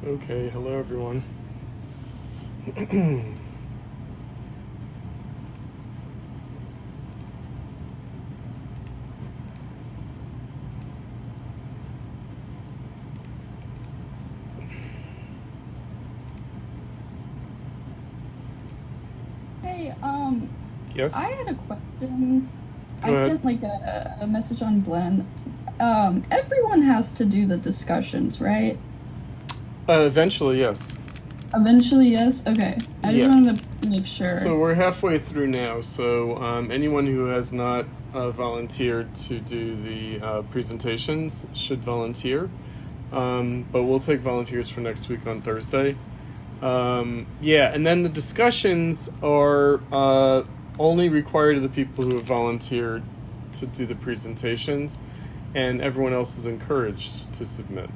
Okay, hello everyone. Hey, Yes, I had a question. go I ahead. sent like a message on Glenn. Everyone has to do the discussions, right? Eventually, yes. Eventually, yes. Okay. I just Yeah. wanted to make So sure. we're halfway through now. So anyone who has not volunteered to do the presentations should volunteer. But we'll take volunteers for next week on Thursday. Yeah, and then the discussions are only required of the people who have volunteered to do the presentations, and everyone else is encouraged to submit.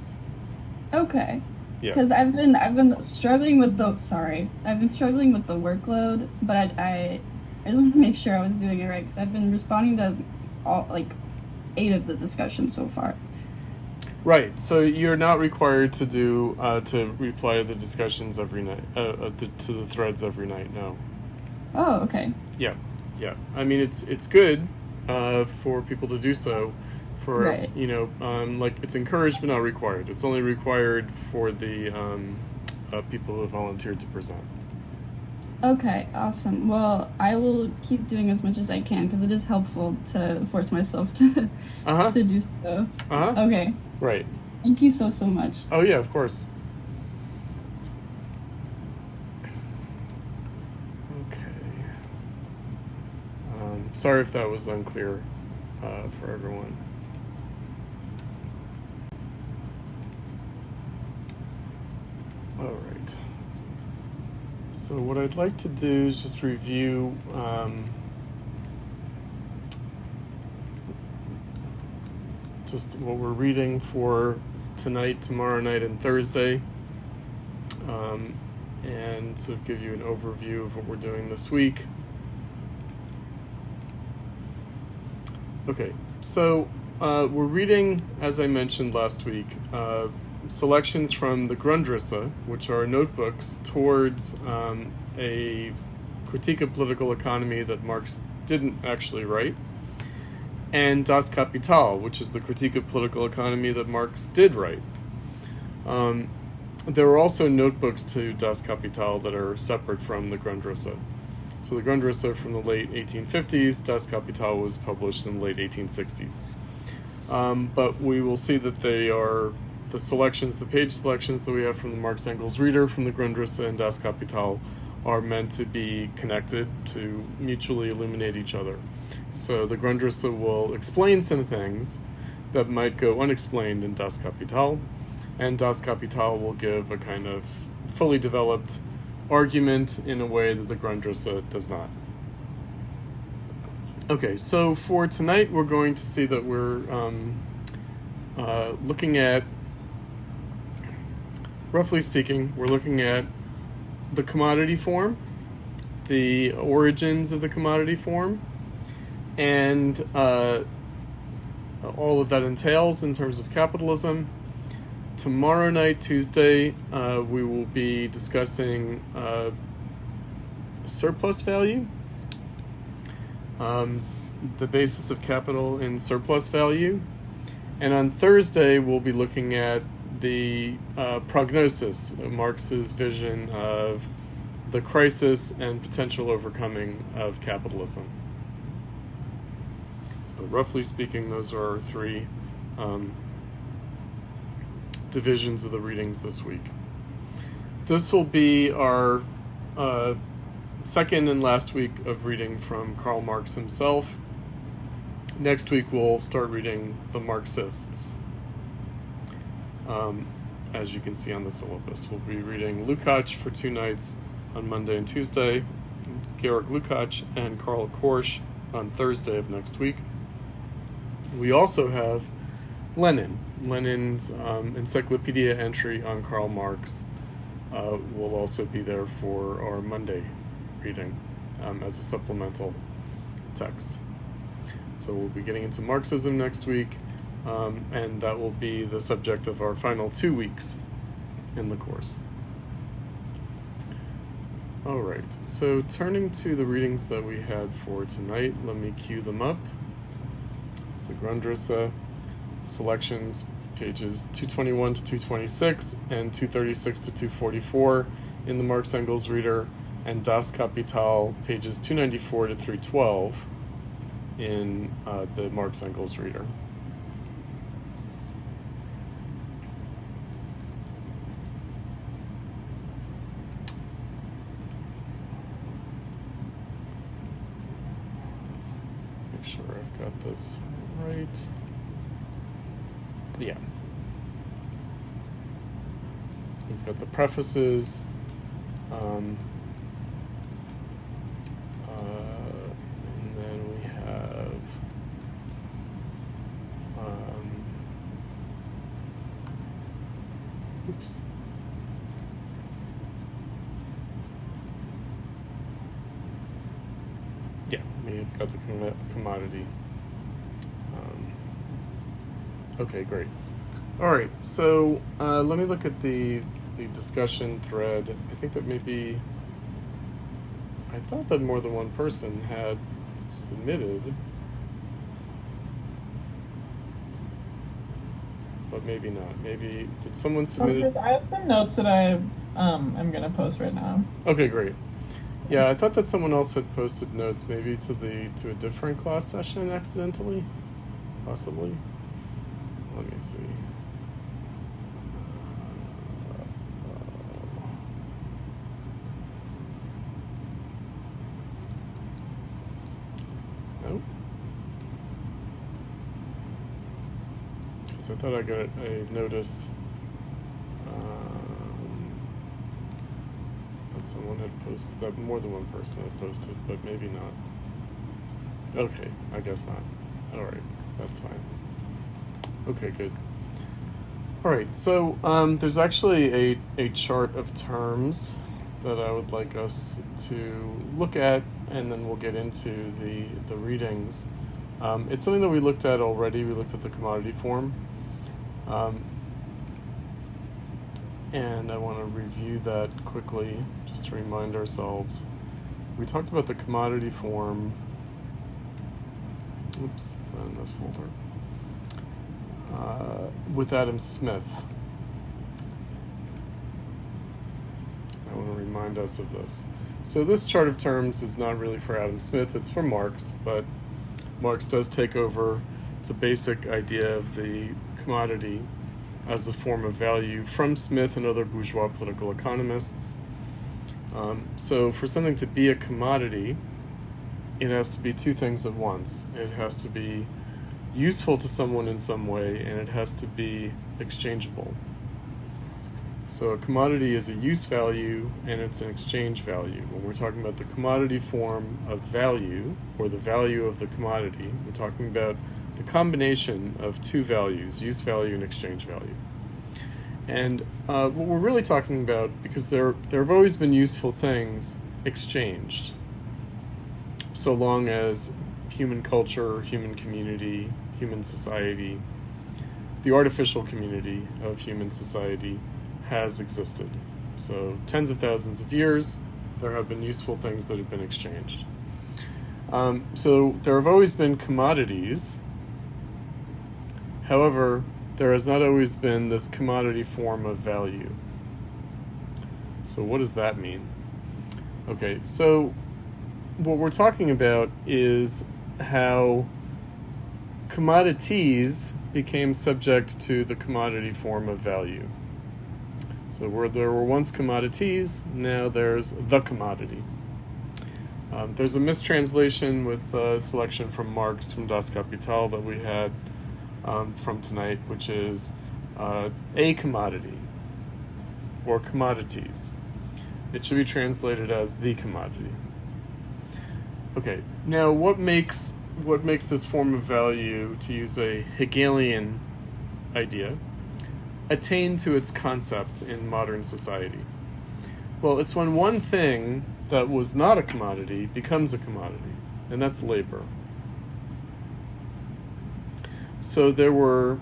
Okay. Yeah. Because I've been struggling with the sorry. I've been struggling with the workload, but I just want to make sure I was doing it right because I've been responding to all like 8 of the discussions so far. Right. So you're not required to do to reply to the discussions every night, to the threads every night. No. Oh, okay. Yeah. Yeah. I mean, it's good for people to do so. For Right. like it's encouraged but not required. It's only required for the people who have volunteered to present. Okay, awesome. Well, I will keep doing as much as I can because it is helpful to force myself to Uh huh. to do so. Uh huh. Okay. Right. Thank you so much. Oh yeah. Of course. Okay. Sorry if that was unclear for everyone. All right. So what I'd like to do is just review just what we're reading for tonight, tomorrow night, and Thursday, um, and sort of give you an overview of what we're doing this week. Okay, so we're reading, as I mentioned last week, selections from the Grundrisse, which are notebooks towards a critique of political economy that Marx didn't actually write, and Das Kapital, which is the critique of political economy that Marx did write. There are also notebooks to Das Kapital that are separate from the Grundrisse. So the Grundrisse are from the late 1850s, Das Kapital was published in the late 1860s. But we will see that they are the selections, the page selections that we have from the Marx-Engels Reader, from the Grundrisse and Das Kapital, are meant to be connected to mutually illuminate each other. So the Grundrisse will explain some things that might go unexplained in Das Kapital, and Das Kapital will give a kind of fully developed argument in a way that the Grundrisse does not. Okay, so for tonight, we're going to see that we're looking at, roughly speaking, we're looking at the commodity form, the origins of the commodity form, and all of that entails in terms of capitalism. Tomorrow night, Tuesday, we will be discussing surplus value, the basis of capital in surplus value. And on Thursday, we'll be looking at the prognosis of Marx's vision of the crisis and potential overcoming of capitalism. So, roughly speaking, those are our three divisions of the readings this week. This will be our second and last week of reading from Karl Marx himself. Next week we'll start reading the Marxists. As you can see on the syllabus, we'll be reading Lukács for 2 nights on Monday and Tuesday, Georg Lukács and Karl Korsch on Thursday of next week. We also have Lenin's encyclopedia entry on Karl Marx will also be there for our Monday reading as a supplemental text. So we'll be getting into Marxism next week, and that will be the subject of our final 2 weeks in the course. All right, so turning to the readings that we had for tonight, let me cue them up. It's the Grundrisse selections, pages 221 to 226 and 236 to 244 in the Marx-Engels Reader, and Das Kapital, pages 294 to 312 in the Marx-Engels Reader. Make sure I've got this right. Yeah. We've got the prefaces. And then we have oops. Yeah, we've got the commodity. Okay, great. All right, so let me look at the discussion thread. I think that maybe, I thought that more than one person had submitted, but maybe not. Maybe, did someone submit it? I have some notes that I'm going to post right now. Okay, great. Yeah, I thought that someone else had posted notes, maybe to a different class session accidentally, possibly. Let me see. Nope. Because I thought I got a notice that someone had posted, that more than one person had posted, but maybe not. Okay, I guess not. All right, that's fine. Okay, good. All right, so there's actually a chart of terms that I would like us to look at, and then we'll get into the readings. It's something that we looked at already. We looked at the commodity form. And I want to review that quickly, just to remind ourselves. We talked about the commodity form. Oops, it's not in this folder. With Adam Smith. I want to remind us of this. So this chart of terms is not really for Adam Smith, it's for Marx, but Marx does take over the basic idea of the commodity as a form of value from Smith and other bourgeois political economists. So for something to be a commodity, it has to be two things at once. It has to be useful to someone in some way, and it has to be exchangeable. So a commodity is a use value, and it's an exchange value. When we're talking about the commodity form of value, or the value of the commodity, we're talking about the combination of two values, use value and exchange value. And what we're really talking about, because there have always been useful things exchanged, so long as human culture, human community, human society, the artificial community of human society has existed. So tens of thousands of years, there have been useful things that have been exchanged. So there have always been commodities. However, there has not always been this commodity form of value. So what does that mean? Okay, so what we're talking about is how commodities became subject to the commodity form of value. So where there were once commodities, now there's the commodity. There's a mistranslation with a selection from Marx from Das Kapital that we had from tonight, which is a commodity or commodities. It should be translated as the commodity. Okay, now what makes this form of value, to use a Hegelian idea, attain to its concept in modern society? Well, it's when one thing that was not a commodity becomes a commodity, and that's labor. So there were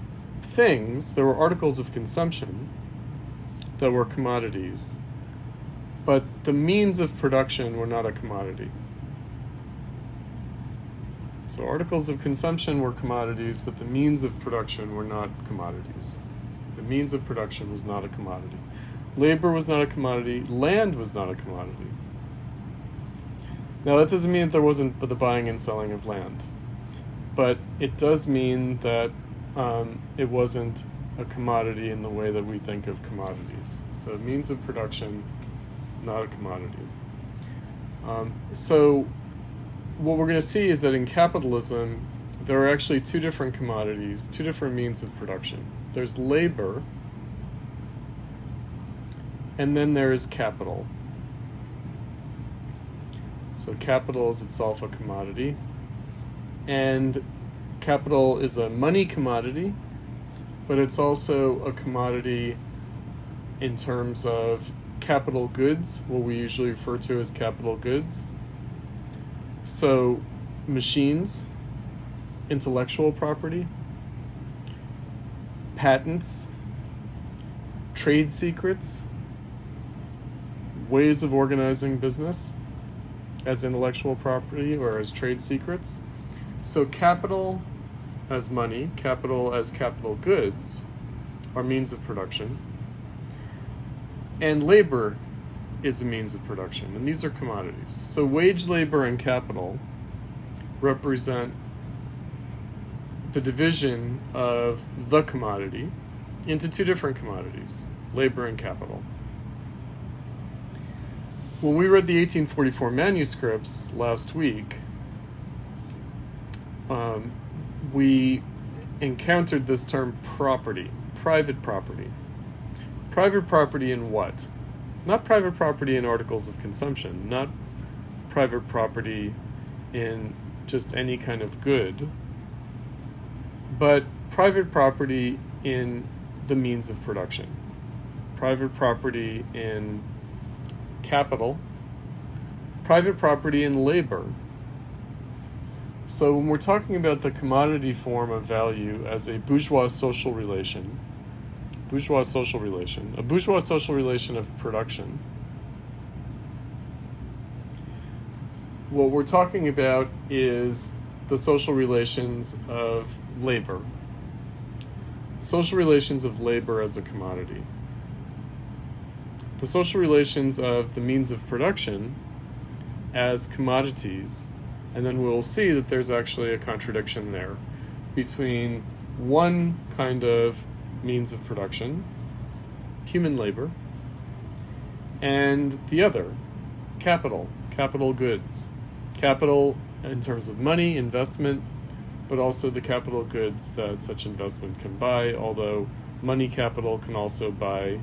articles of consumption that were commodities, but the means of production were not a commodity. So articles of consumption were commodities, but the means of production were not commodities. The means of production was not a commodity. Labor was not a commodity. Land was not a commodity. Now, that doesn't mean that there wasn't the buying and selling of land, but it does mean that it wasn't a commodity in the way that we think of commodities. So means of production, not a commodity. So what we're going to see is that in capitalism, there are actually two different commodities, two different means of production. There's labor, and then there is capital. So capital is itself a commodity, and capital is a money commodity, but it's also a commodity in terms of capital goods, what we usually refer to as capital goods. So machines, intellectual property, patents, trade secrets, ways of organizing business as intellectual property or as trade secrets. So capital as money, capital as capital goods are means of production, and labor is a means of production, and these are commodities. So wage labor and capital represent the division of the commodity into two different commodities, labor and capital. When we read the 1844 manuscripts last week, we encountered this term property, private property. Private property in what? Not private property in articles of consumption, not private property in just any kind of good, but private property in the means of production. Private property in capital, private property in labor. So when we're talking about the commodity form of value as a bourgeois social relation, a bourgeois social relation of production, what we're talking about is the social relations of labor. Social relations of labor as a commodity. The social relations of the means of production as commodities, and then we'll see that there's actually a contradiction there between one kind of means of production, human labor, and the other, capital goods. Capital in terms of money, investment, but also the capital goods that such investment can buy, although money capital can also buy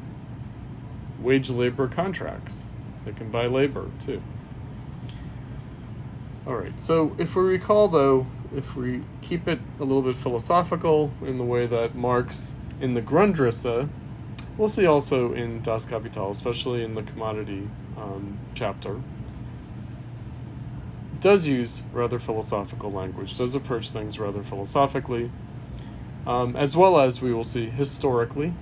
wage labor contracts. It can buy labor too. All right, so if we recall though, if we keep it a little bit philosophical in the way that Marx in the Grundrisse, we'll see also in Das Kapital, especially in the commodity chapter, does use rather philosophical language, does approach things rather philosophically, as well as we will see historically.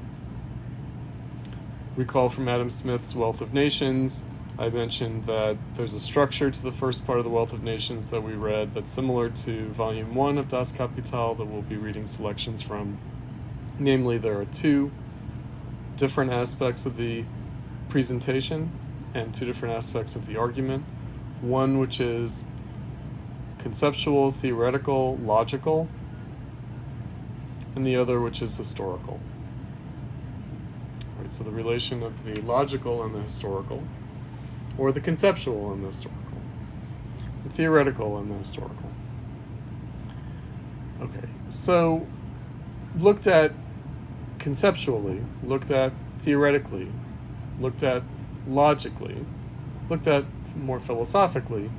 Recall from Adam Smith's Wealth of Nations, I mentioned that there's a structure to the first part of the Wealth of Nations that we read that's similar to Volume 1 of Das Kapital that we'll be reading selections from. Namely, there are two different aspects of the presentation and two different aspects of the argument. One which is conceptual, theoretical, logical, and the other which is historical. Right, so the relation of the logical and the historical, or the conceptual and the historical, the theoretical and the historical. Okay, so looked at conceptually, looked at theoretically, looked at logically, looked at more philosophically,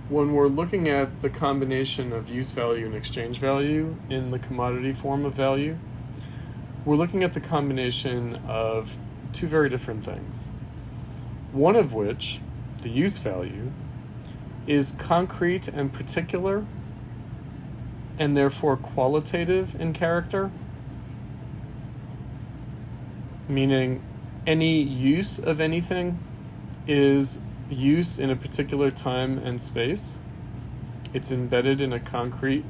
when we're looking at the combination of use value and exchange value in the commodity form of value, we're looking at the combination of two very different things. One of which, the use value, is concrete and particular, and therefore qualitative in character, meaning any use of anything is use in a particular time and space. It's embedded in a concrete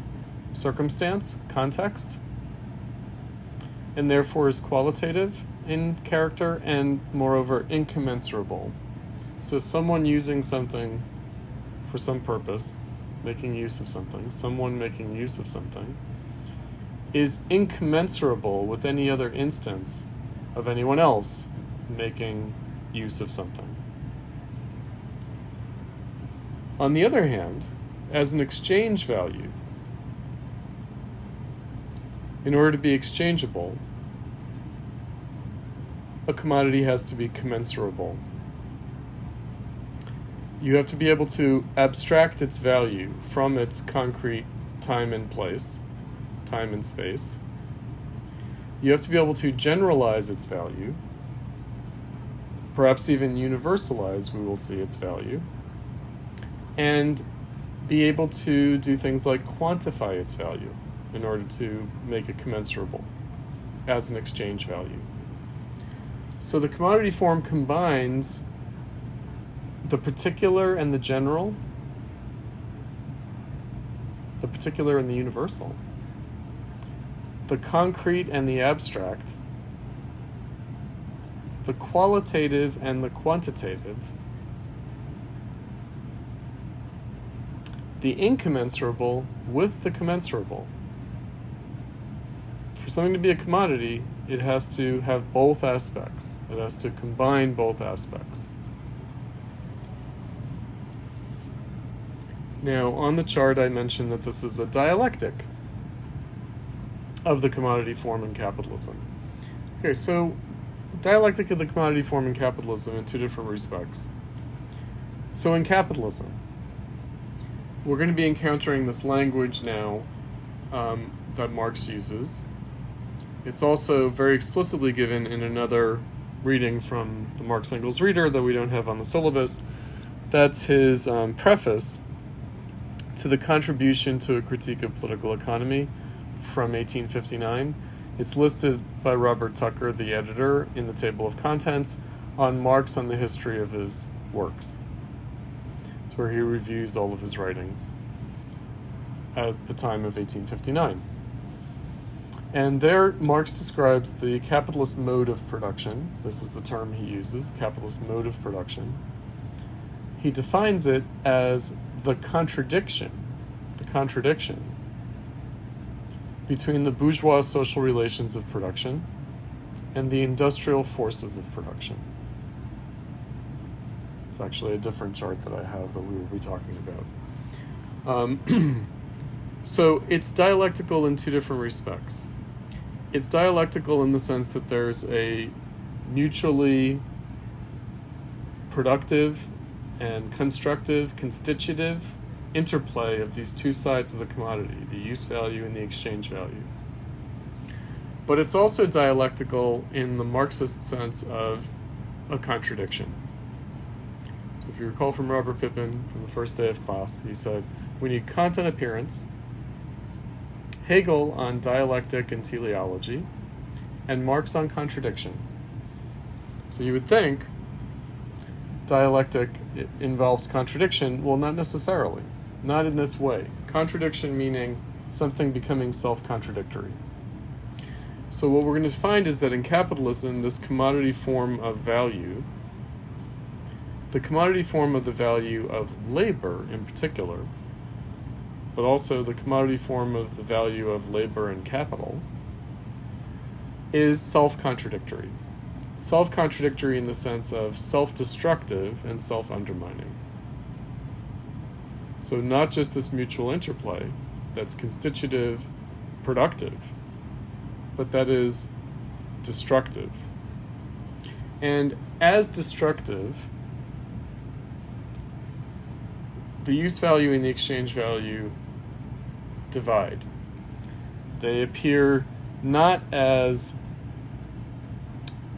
circumstance, context, and therefore is qualitative in character and, moreover, incommensurable. So someone using something for some purpose, making use of something, someone making use of something, is incommensurable with any other instance of anyone else making use of something. On the other hand, as an exchange value, in order to be exchangeable, a commodity has to be commensurable. You have to be able to abstract its value from its concrete time and place, time and space. You have to be able to generalize its value, perhaps even universalize, we will see, its value, and be able to do things like quantify its value in order to make it commensurable as an exchange value. So the commodity form combines the particular and the general, the particular and the universal, the concrete and the abstract, the qualitative and the quantitative, the incommensurable with the commensurable. For something to be a commodity, it has to have both aspects. It has to combine both aspects. Now, on the chart, I mentioned that this is a dialectic of the commodity form in capitalism. Okay, so dialectic of the commodity form in capitalism in two different respects. So in capitalism, we're going to be encountering this language now that Marx uses. It's also very explicitly given in another reading from the Marx-Engels Reader that we don't have on the syllabus. That's his preface to the Contribution to a Critique of Political Economy from 1859. It's listed by Robert Tucker, the editor, in the table of contents on Marx on the history of his works. It's where he reviews all of his writings at the time of 1859. And there, Marx describes the capitalist mode of production. This is the term he uses, capitalist mode of production. He defines it as the contradiction between the bourgeois social relations of production and the industrial forces of production. It's actually a different chart that I have that we will be talking about. So it's dialectical in two different respects. It's dialectical in the sense that there's a mutually productive and constructive, constitutive interplay of these two sides of the commodity, the use value and the exchange value. But it's also dialectical in the Marxist sense of a contradiction. So if you recall from Robert Pippin from the first day of class, he said, we need Kant on appearance, Hegel on dialectic and teleology, and Marx on contradiction. So you would think dialectic involves contradiction. Well, not necessarily. Not in this way. Contradiction meaning something becoming self-contradictory. So what we're going to find is that in capitalism, this commodity form of value, the commodity form of the value of labor in particular, but also the commodity form of the value of labor and capital, is self-contradictory. Self-contradictory in the sense of self-destructive and self-undermining. So not just this mutual interplay that's constitutive, productive, but that is destructive. And as destructive, the use value and the exchange value divide. They appear not as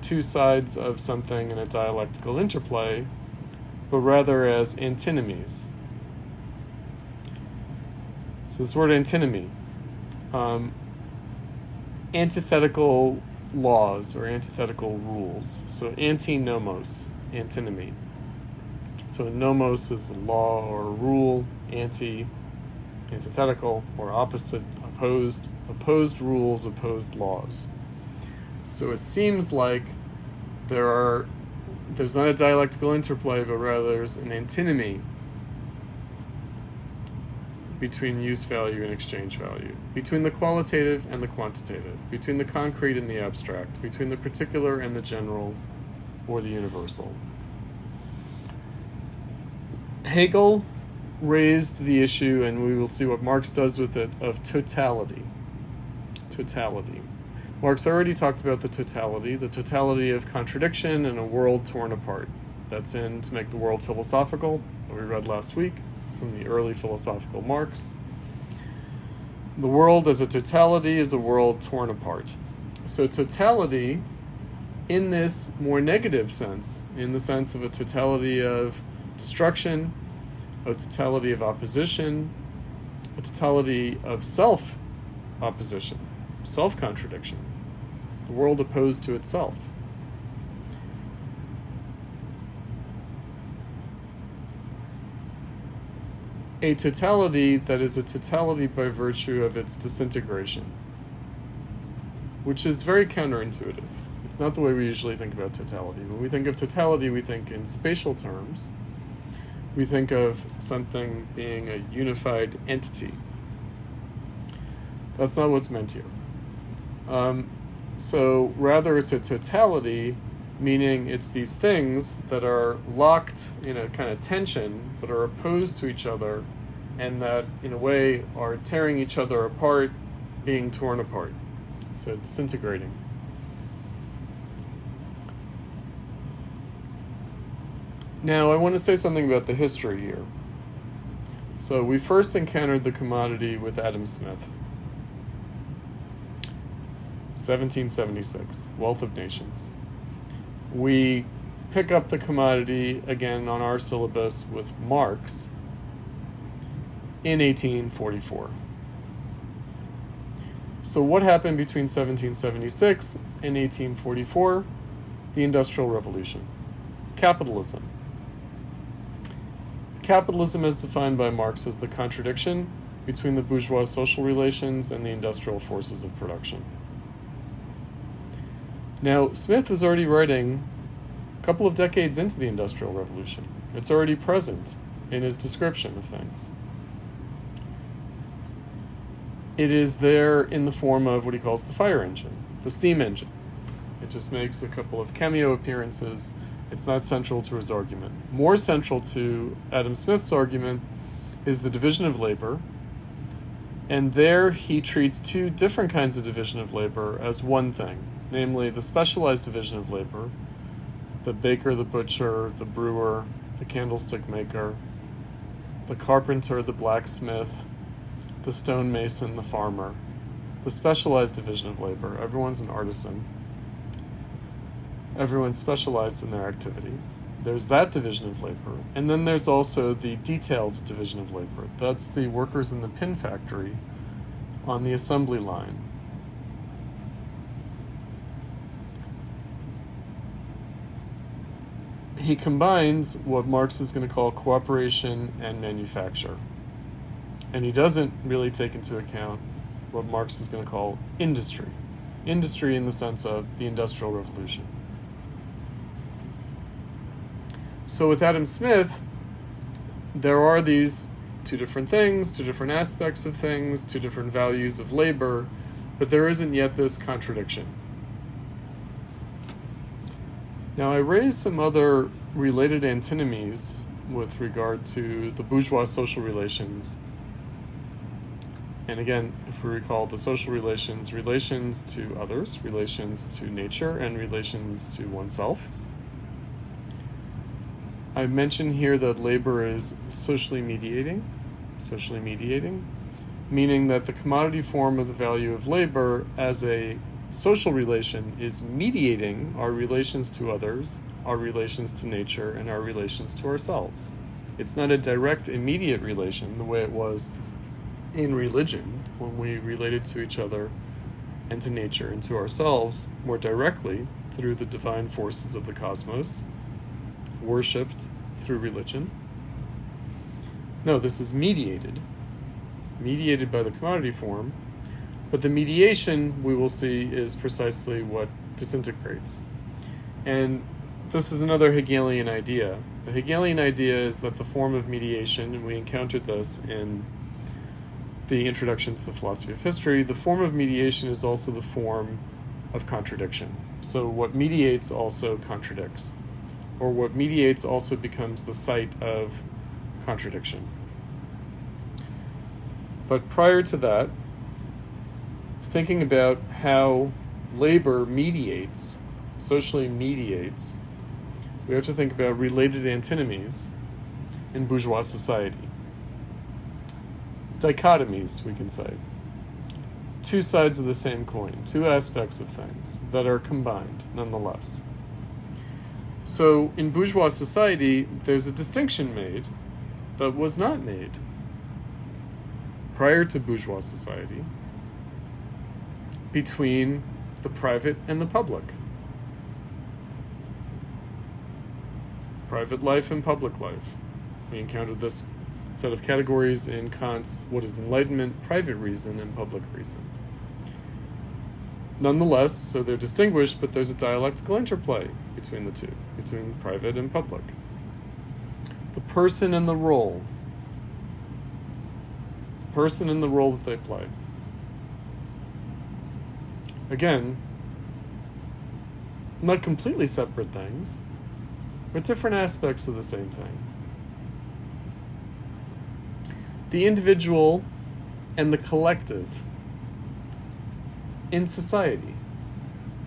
two sides of something in a dialectical interplay, but rather as antinomies. So this word antinomy, antithetical laws or antithetical rules. So antinomos, antinomy. So nomos is a law or a rule, antithetical or opposite, opposed rules, opposed laws. So it seems like there's not a dialectical interplay, but rather there's an antinomy between use value and exchange value, between the qualitative and the quantitative, between the concrete and the abstract, between the particular and the general or the universal. Hegel raised the issue, and we will see what Marx does with it, of totality. Totality. Marx already talked about the totality of contradiction in a world torn apart. That's in To Make the World Philosophical, that we read last week from the early philosophical Marx. The world as a totality is a world torn apart. So totality, in this more negative sense, in the sense of a totality of destruction, a totality of opposition, a totality of self-opposition, self-contradiction, the world opposed to itself. A totality that is a totality by virtue of its disintegration, which is very counterintuitive. It's not the way we usually think about totality. When we think of totality, we think in spatial terms. We think of something being a unified entity. That's not what's meant here. So rather it's a totality, meaning it's these things that are locked in a kind of tension, but are opposed to each other, and that in a way are tearing each other apart, being torn apart. So disintegrating. Now I want to say something about the history here. So we first encountered the commodity with Adam Smith. 1776, Wealth of Nations. We pick up the commodity again on our syllabus with Marx in 1844. So what happened between 1776 and 1844? The Industrial Revolution. Capitalism. Capitalism as defined by Marx as the contradiction between the bourgeois social relations and the industrial forces of production. Now, Smith was already writing a couple of decades into the Industrial Revolution. It's already present in his description of things. It is there in the form of what he calls the fire engine, the steam engine. It just makes a couple of cameo appearances. It's not central to his argument. More central to Adam Smith's argument is the division of labor, and there he treats two different kinds of division of labor as one thing, namely the specialized division of labor, the baker, the butcher, the brewer, the candlestick maker, the carpenter, the blacksmith, the stonemason, the farmer. The specialized division of labor, everyone's an artisan. Everyone's specialized in their activity. There's that division of labor. And then there's also the detailed division of labor. That's the workers in the pin factory on the assembly line. He combines what Marx is going to call cooperation and manufacture. And he doesn't really take into account what Marx is going to call industry. Industry in the sense of the Industrial Revolution. So with Adam Smith, there are these two different things, two different aspects of things, two different values of labor, but there isn't yet this contradiction. Now I raised some other related antinomies with regard to the bourgeois social relations. And again, if we recall the social relations, relations to others, relations to nature, and relations to oneself. I mentioned here that labor is socially mediating, meaning that the commodity form of the value of labor as a social relation is mediating our relations to others, our relations to nature, and our relations to ourselves. It's not a direct, immediate relation the way it was in religion when we related to each other and to nature and to ourselves more directly through the divine forces of the cosmos, worshipped through religion. No, this is mediated by the commodity form, but the mediation, we will see, is precisely what disintegrates. And this is another Hegelian idea. The Hegelian idea is that the form of mediation, and we encountered this in the introduction to the philosophy of history, the form of mediation is also the form of contradiction. So what mediates also contradicts, or what mediates also becomes the site of contradiction. But prior to that, thinking about how labor mediates, socially mediates, we have to think about related antinomies in bourgeois society. Dichotomies, we can say. Two sides of the same coin, two aspects of things that are combined nonetheless. So in bourgeois society, there's a distinction made that was not made prior to bourgeois society between the private and the public. Private life and public life. We encountered this set of categories in Kant's What is Enlightenment, Private Reason, and Public Reason. Nonetheless, so they're distinguished, but there's a dialectical interplay between the two, between private and public. The person and the role. The person and the role that they play. Again, not completely separate things, but different aspects of the same thing. The individual and the collective in society.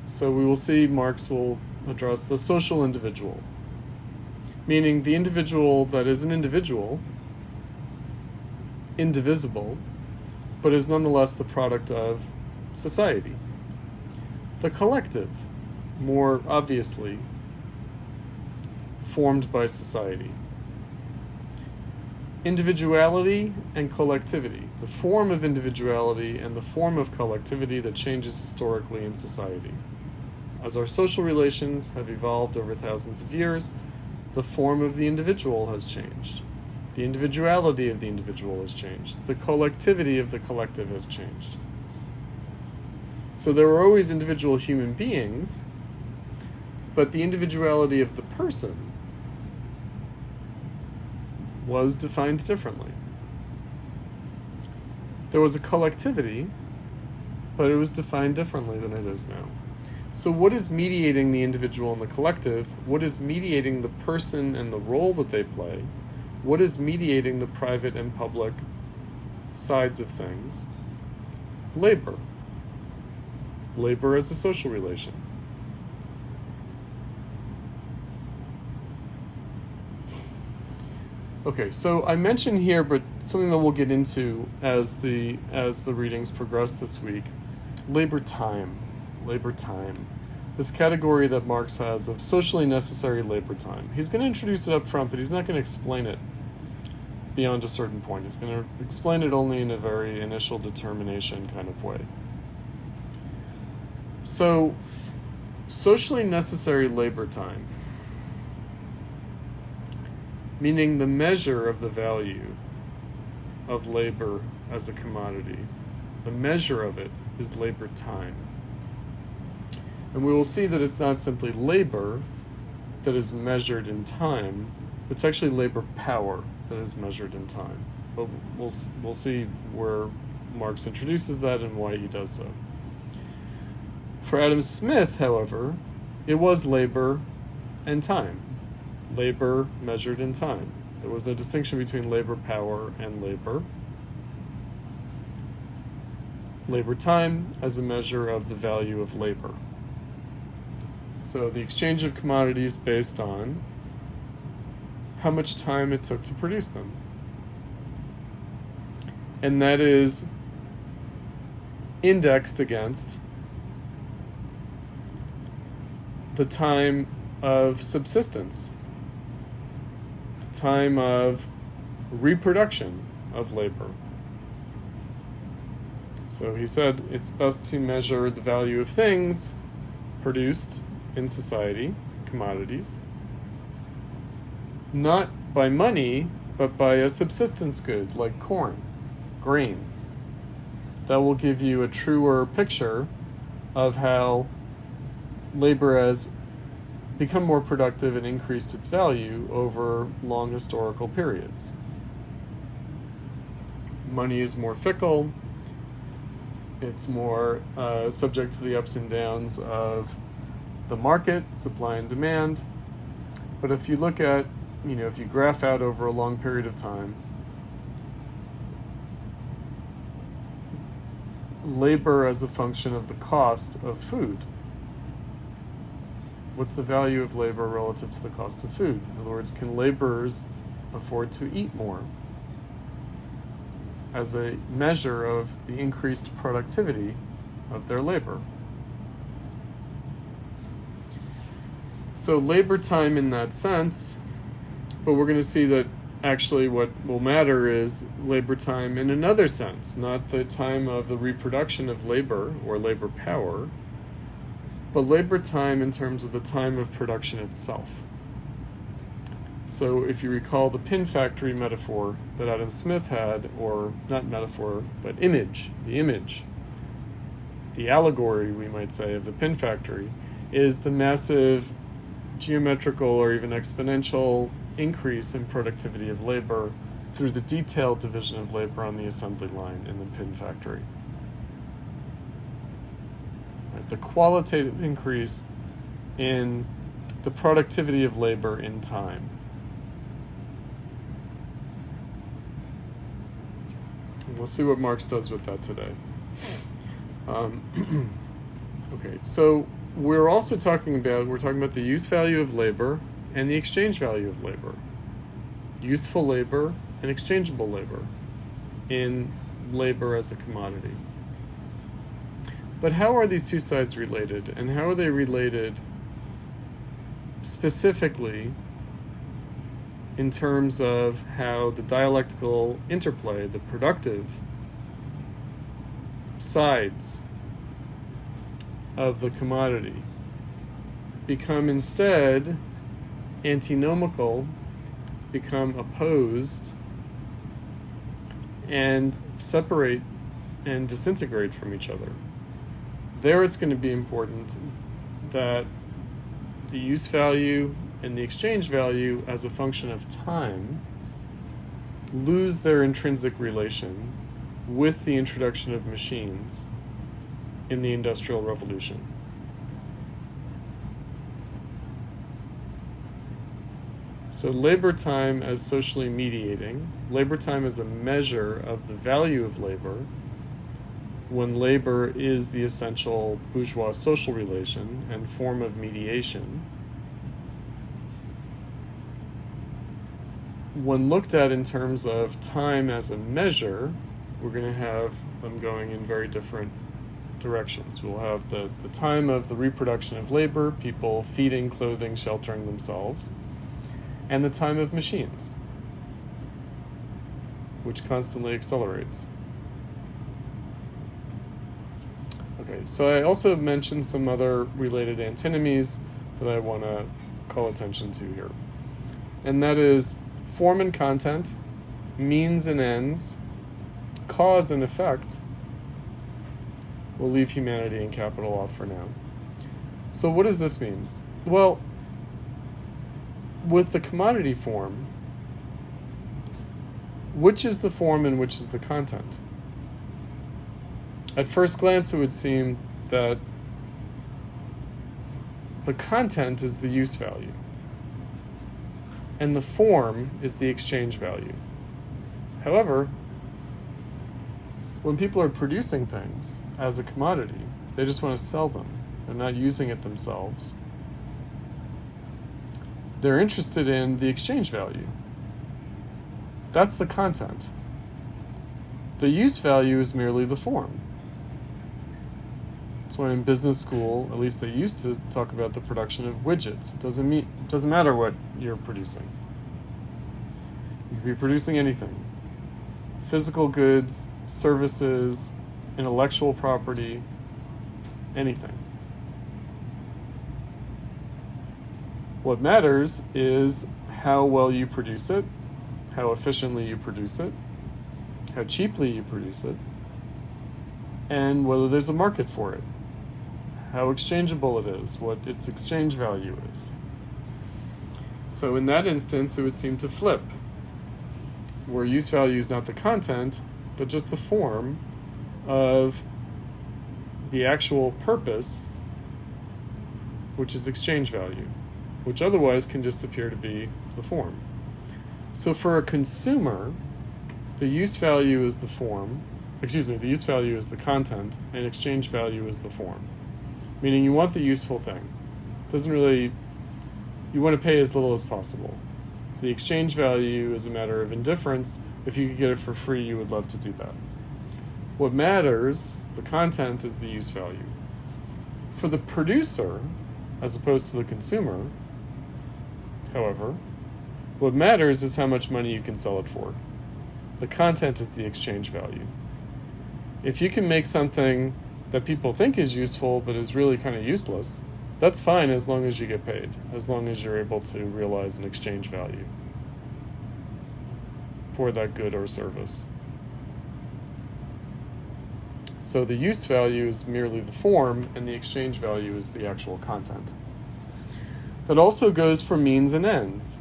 So we will see Marx will address the social individual, meaning the individual that is an individual, indivisible, but is nonetheless the product of society. The collective, more obviously, formed by society. Individuality and collectivity, the form of individuality and the form of collectivity that changes historically in society. As our social relations have evolved over thousands of years, the form of the individual has changed. The individuality of the individual has changed. The collectivity of the collective has changed. So there are always individual human beings, but the individuality of the person was defined differently. There was a collectivity, but it was defined differently than it is now. So what is mediating the individual and the collective? What is mediating the person and the role that they play? What is mediating the private and public sides of things? Labor. Labor as a social relation. Okay, so I mentioned here, but something that we'll get into as the readings progress this week, labor time. Labor time. This category that Marx has of socially necessary labor time. He's going to introduce it up front, but he's not going to explain it beyond a certain point. He's going to explain it only in a very initial determination kind of way. So, socially necessary labor time, meaning the measure of the value of labor as a commodity. The measure of it is labor time. And we will see that it's not simply labor that is measured in time, it's actually labor power that is measured in time. But we'll see where Marx introduces that and why he does so. For Adam Smith, however, it was labor and time. Labor measured in time. There was no distinction between labor power and labor. Labor time as a measure of the value of labor. So the exchange of commodities based on how much time it took to produce them. And that is indexed against the time of subsistence, the time of reproduction of labor. So he said it's best to measure the value of things produced in society, commodities, not by money, but by a subsistence good like corn, grain. That will give you a truer picture of how labor has become more productive and increased its value over long historical periods. Money is more fickle. It's more subject to the ups and downs of the market, supply and demand. But if you look at, if you graph out over a long period of time, labor as a function of the cost of food. What's the value of labor relative to the cost of food? In other words, can laborers afford to eat more? As a measure of the increased productivity of their labor. So labor time in that sense, but we're going to see that actually what will matter is labor time in another sense, not the time of the reproduction of labor or labor power, but labor time in terms of the time of production itself. So if you recall the pin factory metaphor that Adam Smith had, or not metaphor, but image, the allegory, we might say, of the pin factory, is the massive geometrical or even exponential increase in productivity of labor through the detailed division of labor on the assembly line in the pin factory. Right, the qualitative increase in the productivity of labor in time. And we'll see what Marx does with that today. Okay, so we're talking about the use value of labor and the exchange value of labor. Useful labor and exchangeable labor in labor as a commodity. But how are these two sides related? And how are they related specifically in terms of how the dialectical interplay, the productive sides of the commodity, become instead antinomical, become opposed, and separate and disintegrate from each other? There it's going to be important that the use value and the exchange value as a function of time lose their intrinsic relation with the introduction of machines in the Industrial Revolution. So labor time as socially mediating, labor time as a measure of the value of labor, when labor is the essential bourgeois social relation and form of mediation. When looked at in terms of time as a measure, we're going to have them going in very different directions. We'll have the time of the reproduction of labor, people feeding, clothing, sheltering themselves, and the time of machines, which constantly accelerates. Okay, so I also mentioned some other related antinomies that I want to call attention to here. And that is form and content, means and ends, cause and effect. We'll leave humanity and capital off for now. So what does this mean? Well, with the commodity form, which is the form and which is the content? At first glance, it would seem that the content is the use value, and the form is the exchange value. However, when people are producing things as a commodity, they just want to sell them. They're not using it themselves. They're interested in the exchange value. That's the content. The use value is merely the form. That's why in business school, at least they used to talk about the production of widgets. It doesn't matter what you're producing. You could be producing anything. Physical goods, services, intellectual property, anything. What matters is how well you produce it, how efficiently you produce it, how cheaply you produce it, and whether there's a market for it, how exchangeable it is, what its exchange value is. So in that instance, it would seem to flip, where use value is not the content, but just the form of the actual purpose, which is exchange value, which otherwise can just appear to be the form. So for a consumer, the use value is the form, the use value is the content, and exchange value is the form. Meaning you want the useful thing. You want to pay as little as possible. The exchange value is a matter of indifference. If you could get it for free, you would love to do that. What matters, the content, is the use value. For the producer, as opposed to the consumer, however, what matters is how much money you can sell it for. The content is the exchange value. If you can make something that people think is useful but is really kind of useless, that's fine as long as you get paid, as long as you're able to realize an exchange value for that good or service. So the use value is merely the form, and the exchange value is the actual content. That also goes for means and ends.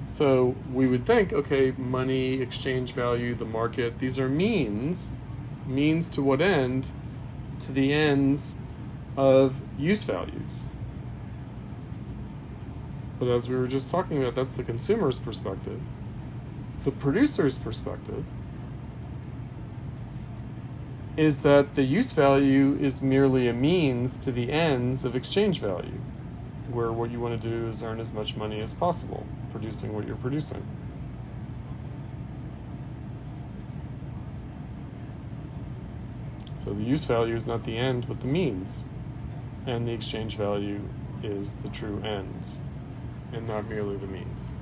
So we would think, okay, money, exchange value, the market, these are means to what end? To the ends of use values. But as we were just talking about, that's the consumer's perspective. The producer's perspective is that the use value is merely a means to the ends of exchange value, where what you want to do is earn as much money as possible, producing what you're producing. So the use value is not the end, but the means. And the exchange value is the true ends, and not merely the means.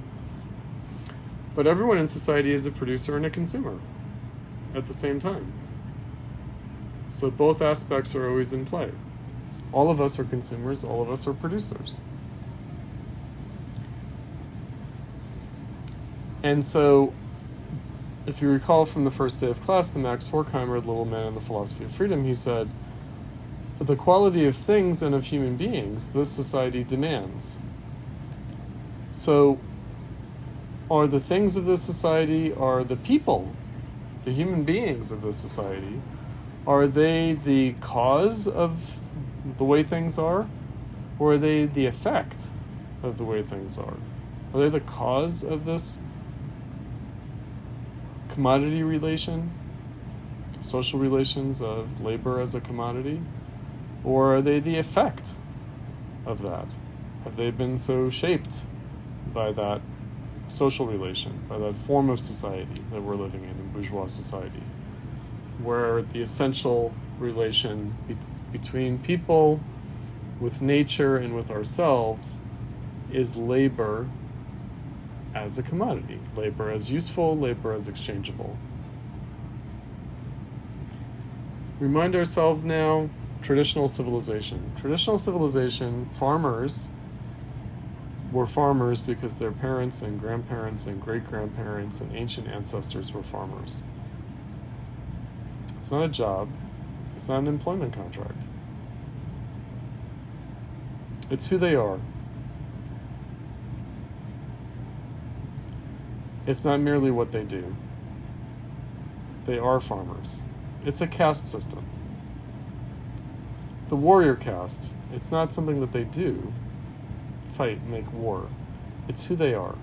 But everyone in society is a producer and a consumer at the same time. So both aspects are always in play. All of us are consumers, all of us are producers. And so, if you recall from the first day of class, the Max Horkheimer, Little Man and the Philosophy of Freedom, he said, the quality of things and of human beings this society demands. So, are the things of this society, are the people, the human beings of this society, are they the cause of the way things are? Or are they the effect of the way things are? Are they the cause of this commodity relation, social relations of labor as a commodity? Or are they the effect of that? Have they been so shaped by that social relation, by that form of society that we're living in bourgeois society, where the essential relation between people, with nature, and with ourselves is labor as a commodity, labor as useful, labor as exchangeable. Remind ourselves now, traditional civilization. Traditional civilization, farmers were farmers because their parents and grandparents and great-grandparents and ancient ancestors were farmers. It's not a job. It's not an employment contract. It's who they are. It's not merely what they do. They are farmers. It's a caste system. The warrior caste, it's not something that they do, fight, make war. It's who they are.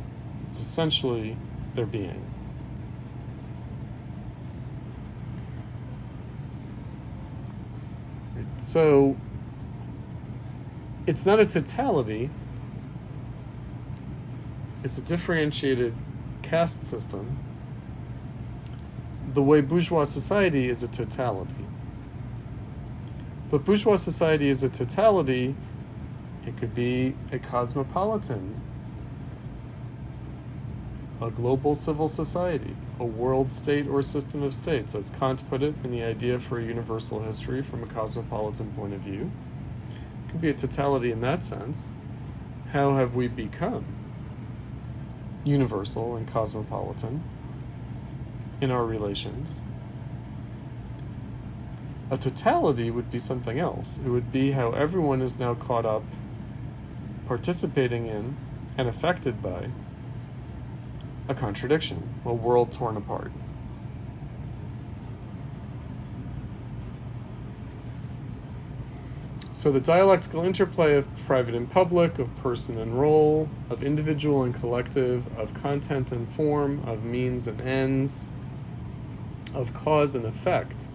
It's essentially their being. So, it's not a totality, it's a differentiated caste system, the way bourgeois society is a totality. But bourgeois society is a totality. It could be a cosmopolitan a global civil society, a world state or system of states, as Kant put it in the idea for a universal history from a cosmopolitan point of view. It could be a totality in that sense. How have we become universal and cosmopolitan in our relations? A totality would be something else. It would be how everyone is now caught up, participating in, and affected by a contradiction, a world torn apart. So the dialectical interplay of private and public, of person and role, of individual and collective, of content and form, of means and ends, of cause and effect,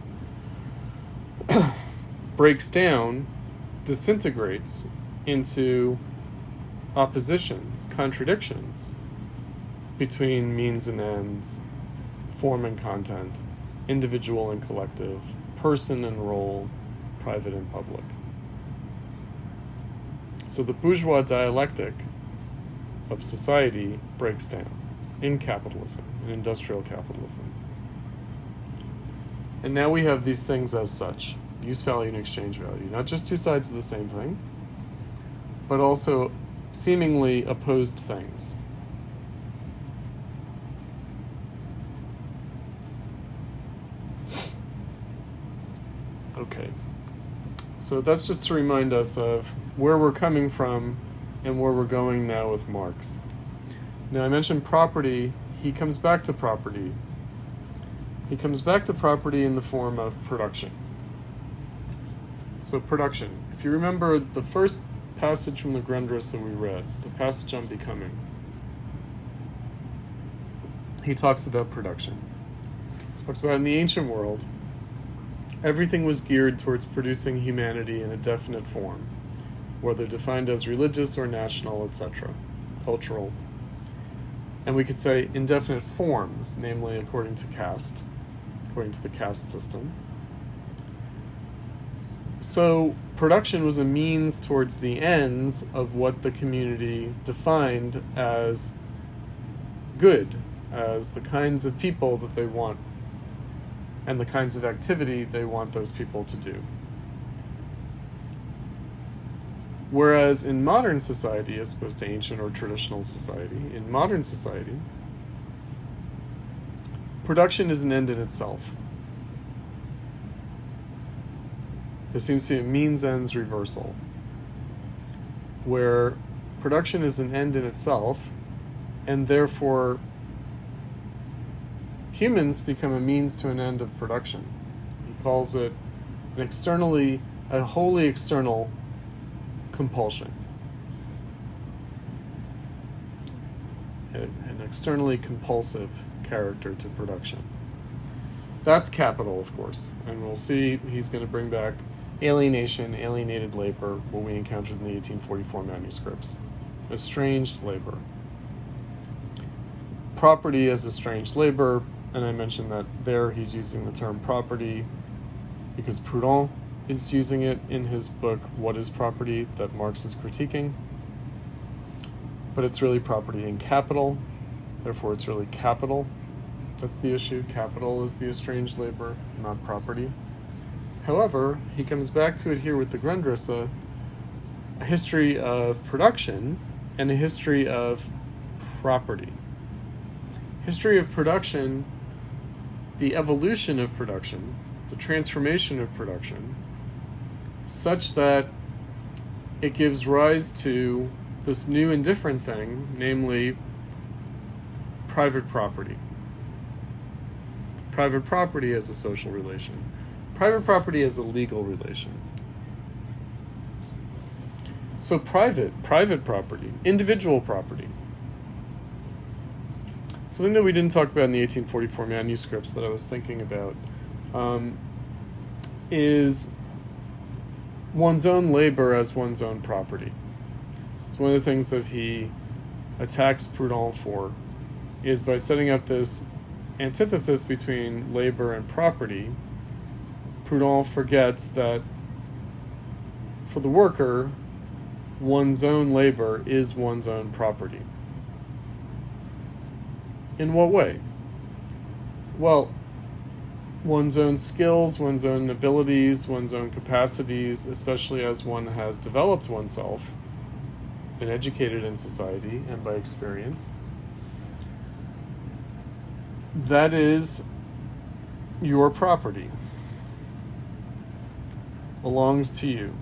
breaks down, disintegrates into oppositions, contradictions between means and ends, form and content, individual and collective, person and role, private and public. So the bourgeois dialectic of society breaks down in capitalism, in industrial capitalism. And now we have these things as such, use value and exchange value, not just two sides of the same thing, but also seemingly opposed things. Okay, so that's just to remind us of where we're coming from and where we're going now with Marx. Now I mentioned property. He comes back to property. He comes back to property in the form of production. So production. If you remember the first passage from the Grundrisse we read, the passage on becoming, he talks about production. He talks about in the ancient world, everything was geared towards producing humanity in a definite form, whether defined as religious or national, etc., cultural. And we could say indefinite forms, namely according to caste, according to the caste system. So production was a means towards the ends of what the community defined as good, as the kinds of people that they want and the kinds of activity they want those people to do. Whereas in modern society, as opposed to ancient or traditional society, in modern society, production is an end in itself. There seems to be a means-ends reversal, where production is an end in itself, and therefore humans become a means to an end of production. He calls it a wholly external compulsion, an externally compulsive character to production. That's capital, of course, and we'll see he's going to bring back alienation, alienated labor, what we encountered in the 1844 manuscripts. Estranged labor. Property as estranged labor, and I mentioned that there he's using the term property because Proudhon is using it in his book, What is Property?, that Marx is critiquing. But it's really property in capital, therefore it's really capital. That's the issue. Capital is the estranged labor, not property. However, he comes back to it here with the Grundrisse, a history of production and a history of property. History of production, the evolution of production, the transformation of production, such that it gives rise to this new and different thing, namely private property. Private property as a social relation. Private property as a legal relation. So private property, individual property. Something that we didn't talk about in the 1844 manuscripts that I was thinking about is one's own labor as one's own property. So it's one of the things that he attacks Proudhon for, is by setting up this antithesis between labor and property. Proudhon forgets that for the worker, one's own labor is one's own property. In what way? Well, one's own skills, one's own abilities, one's own capacities, especially as one has developed oneself, been educated in society and by experience. That is your property. Belongs to you.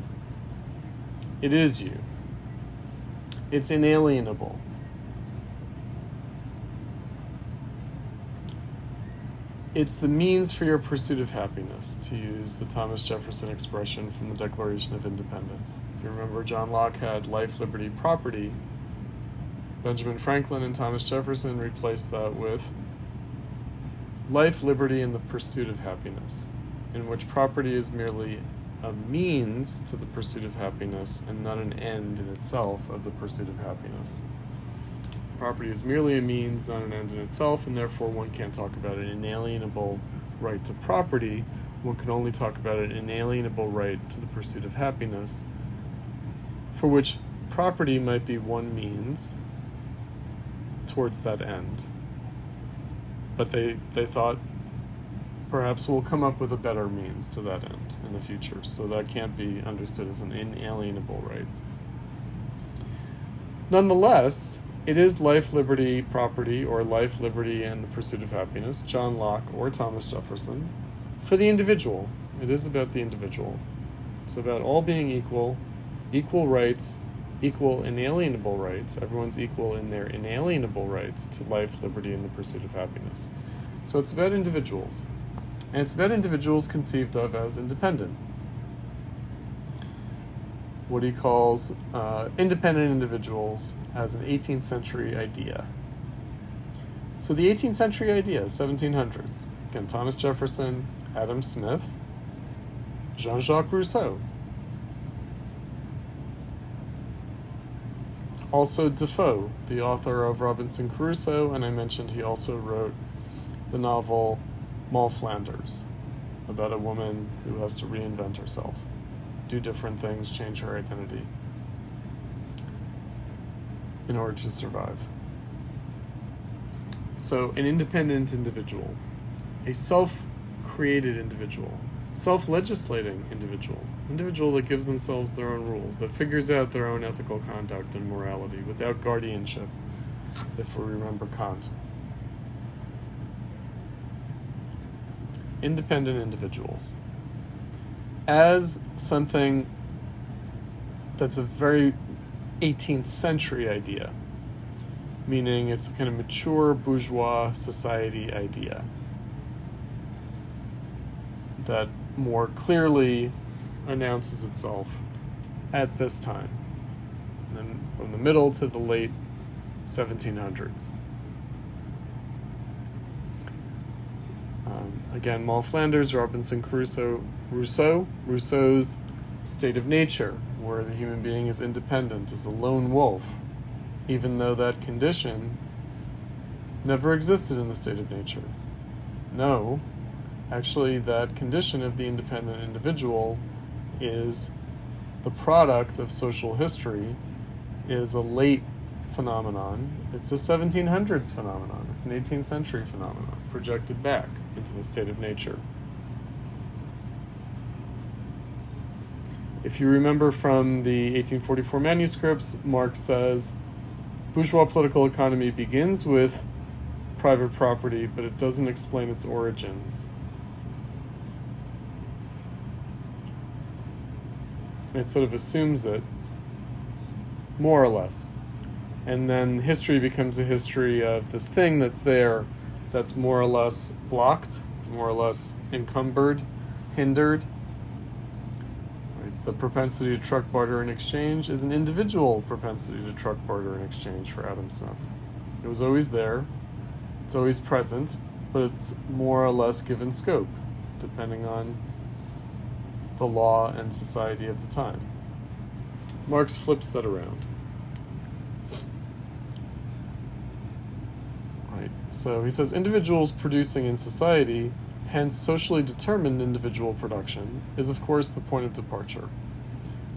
It is you. It's inalienable. It's the means for your pursuit of happiness, to use the Thomas Jefferson expression from the Declaration of Independence. If you remember, John Locke had life, liberty, property. Benjamin Franklin and Thomas Jefferson replaced that with life, liberty, and the pursuit of happiness, in which property is merely a means to the pursuit of happiness and not an end in itself of the pursuit of happiness. Property is merely a means, not an end in itself, and therefore one can't talk about an inalienable right to property. One can only talk about an inalienable right to the pursuit of happiness, for which property might be one means towards that end. But they thought perhaps we'll come up with a better means to that end in the future, so that can't be understood as an inalienable right. Nonetheless, it is life, liberty, property, or life, liberty, and the pursuit of happiness, John Locke or Thomas Jefferson, for the individual. It is about the individual. It's about all being equal, equal rights, equal inalienable rights. Everyone's equal in their inalienable rights to life, liberty, and the pursuit of happiness. So it's about individuals. And it's about individuals conceived of as independent. What he calls independent individuals as an 18th century idea. So the 18th century idea, 1700s, again, Thomas Jefferson, Adam Smith, Jean-Jacques Rousseau. Also Defoe, the author of Robinson Crusoe, and I mentioned he also wrote the novel Moll Flanders, about a woman who has to reinvent herself, do different things, change her identity in order to survive. So an independent individual, a self-created individual, self-legislating individual that gives themselves their own rules, that figures out their own ethical conduct and morality without guardianship, if we remember Kant. Independent individuals. As something that's a very 18th century idea, meaning it's a kind of mature bourgeois society idea that more clearly announces itself at this time, and then from the middle to the late 1700s. Again, Moll Flanders, Robinson Crusoe, Rousseau's state of nature, where the human being is independent, is a lone wolf, even though that condition never existed in the state of nature. No, actually that condition of the independent individual is the product of social history, is a late phenomenon. It's a 1700s phenomenon. It's an 18th century phenomenon, projected back into the state of nature. If you remember from the 1844 manuscripts, Marx says, bourgeois political economy begins with private property, but it doesn't explain its origins. It sort of assumes it, more or less. And then history becomes a history of this thing that's there, that's more or less blocked, it's more or less encumbered, hindered. Right? The propensity to truck, barter, and exchange is an individual propensity to truck, barter, and exchange for Adam Smith. It was always there, it's always present, but it's more or less given scope, depending on the law and society of the time. Marx flips that around. So he says individuals producing in society, hence socially determined individual production, is of course the point of departure.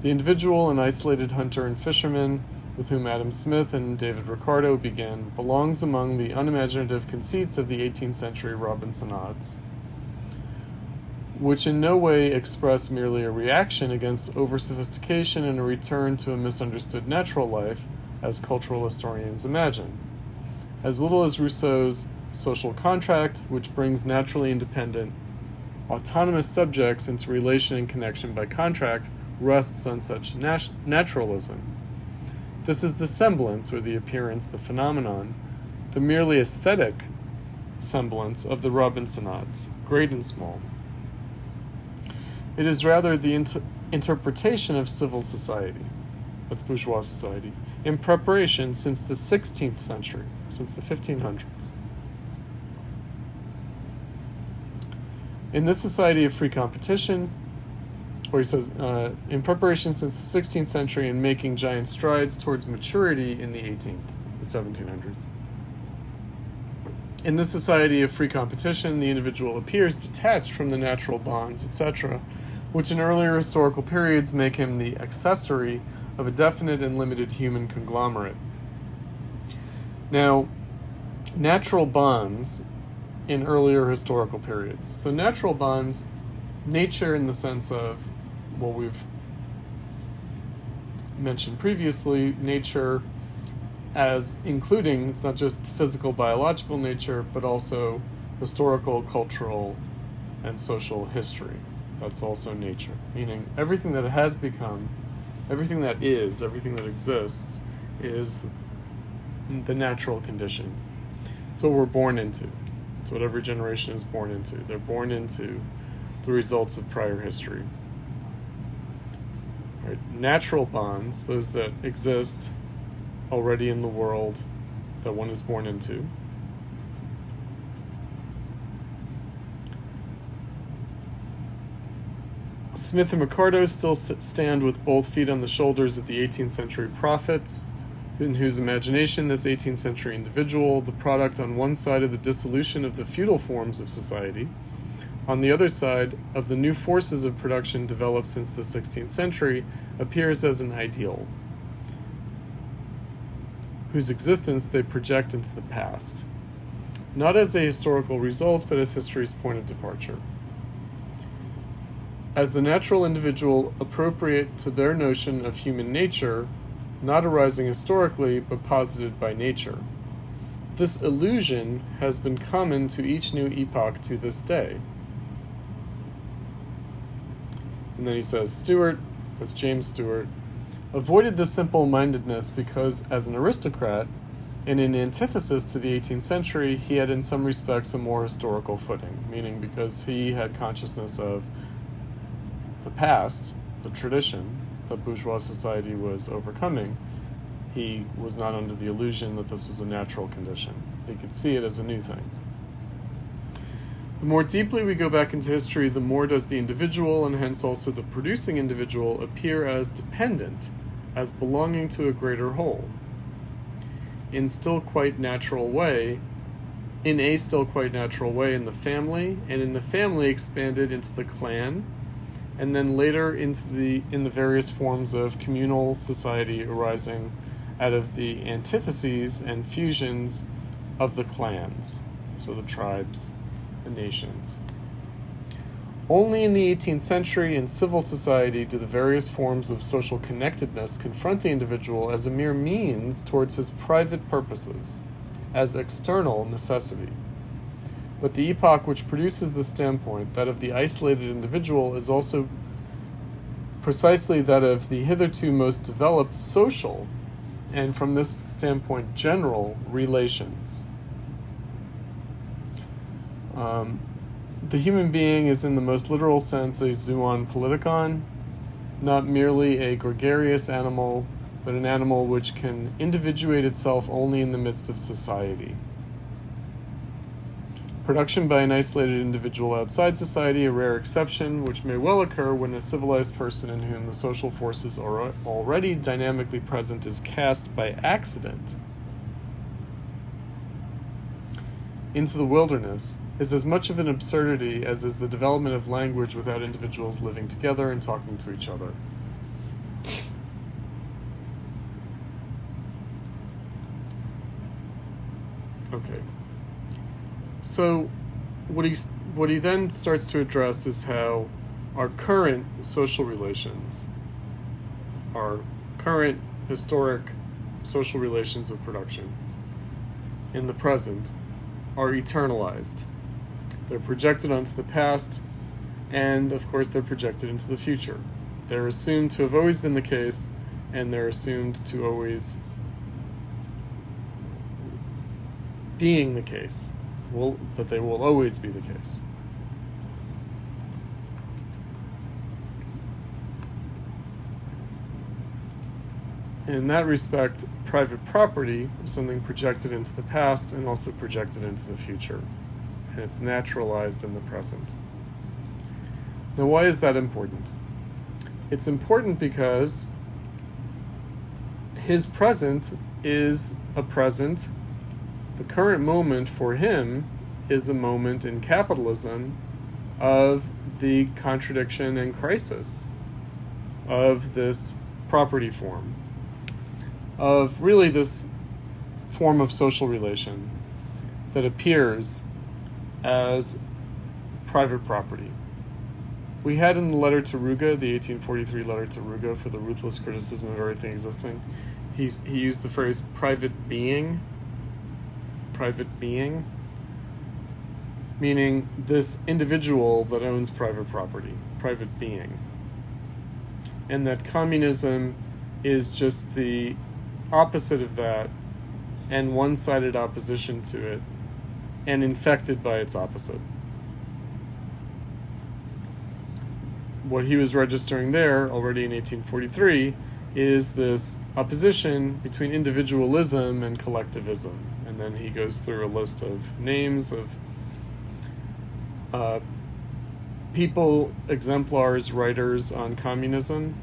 The individual, an isolated hunter and fisherman, with whom Adam Smith and David Ricardo began, belongs among the unimaginative conceits of the 18th century Robinsonades, which in no way express merely a reaction against over-sophistication and a return to a misunderstood natural life, as cultural historians imagine. As little as Rousseau's social contract, which brings naturally independent, autonomous subjects into relation and connection by contract, rests on such naturalism. This is the semblance, or the appearance, the phenomenon, the merely aesthetic semblance of the Robinsonades, great and small. It is rather the interpretation of civil society, that's bourgeois society, in preparation since the 16th century, since the 1500s. In this society of free competition, or he says, in preparation since the 16th century and making giant strides towards maturity in the 18th, the 1700s. In this society of free competition, the individual appears detached from the natural bonds, etc., which in earlier historical periods make him the accessory of a definite and limited human conglomerate. Now, natural bonds in earlier historical periods. So natural bonds, nature in the sense of what we've mentioned previously, nature as including, it's not just physical, biological nature, but also historical, cultural, and social history. That's also nature, meaning everything that it has become, everything that is, everything that exists, is the natural condition. It's what we're born into. It's what every generation is born into. They're born into the results of prior history. Right? Natural bonds, those that exist already in the world that one is born into. Smith and Ricardo still stand with both feet on the shoulders of the 18th century prophets, in whose imagination this 18th century individual, the product on one side of the dissolution of the feudal forms of society, on the other side of the new forces of production developed since the 16th century, appears as an ideal, whose existence they project into the past, not as a historical result, but as history's point of departure. As the natural individual appropriate to their notion of human nature, not arising historically, but posited by nature. This illusion has been common to each new epoch to this day. And then he says, Stuart, that's James Stuart, avoided this simple-mindedness because, as an aristocrat, and in antithesis to the 18th century, he had in some respects a more historical footing, meaning because he had consciousness of the past, the tradition, that bourgeois society was overcoming, he was not under the illusion that this was a natural condition. He could see it as a new thing. The more deeply we go back into history, the more does the individual, and hence also the producing individual, appear as dependent, as belonging to a greater whole. In a still quite natural way in the family, and in the family expanded into the clan, and then later in the various forms of communal society arising out of the antitheses and fusions of the clans, so the tribes, the nations. Only in the 18th century in civil society do the various forms of social connectedness confront the individual as a mere means towards his private purposes, as external necessity. But the epoch which produces the standpoint, that of the isolated individual, is also precisely that of the hitherto most developed social, and from this standpoint, general relations. The human being is in the most literal sense a zoon politikon, not merely a gregarious animal, but an animal which can individuate itself only in the midst of society. Production by an isolated individual outside society, a rare exception, which may well occur when a civilized person in whom the social forces are already dynamically present is cast by accident into the wilderness, is as much of an absurdity as is the development of language without individuals living together and talking to each other. Okay. So what he then starts to address is how our current social relations, our current historic social relations of production in the present, are eternalized. They're projected onto the past, and of course they're projected into the future. They're assumed to have always been the case, and they're assumed to always being the case. That they will always be the case. In that respect, private property is something projected into the past and also projected into the future, and it's naturalized in the present. Now, why is that important? It's important because his present is a present. The current moment for him is a moment in capitalism of the contradiction and crisis of this property form, of really this form of social relation that appears as private property. We had in the letter to Ruga, the 1843 letter to Ruga for the ruthless criticism of everything existing, he used the phrase private being, meaning this individual that owns private property, private being. And that communism is just the opposite of that, and one-sided opposition to it, and infected by its opposite. What he was registering there already in 1843 is this opposition between individualism and collectivism. And then he goes through a list of names of people, exemplars, writers on communism.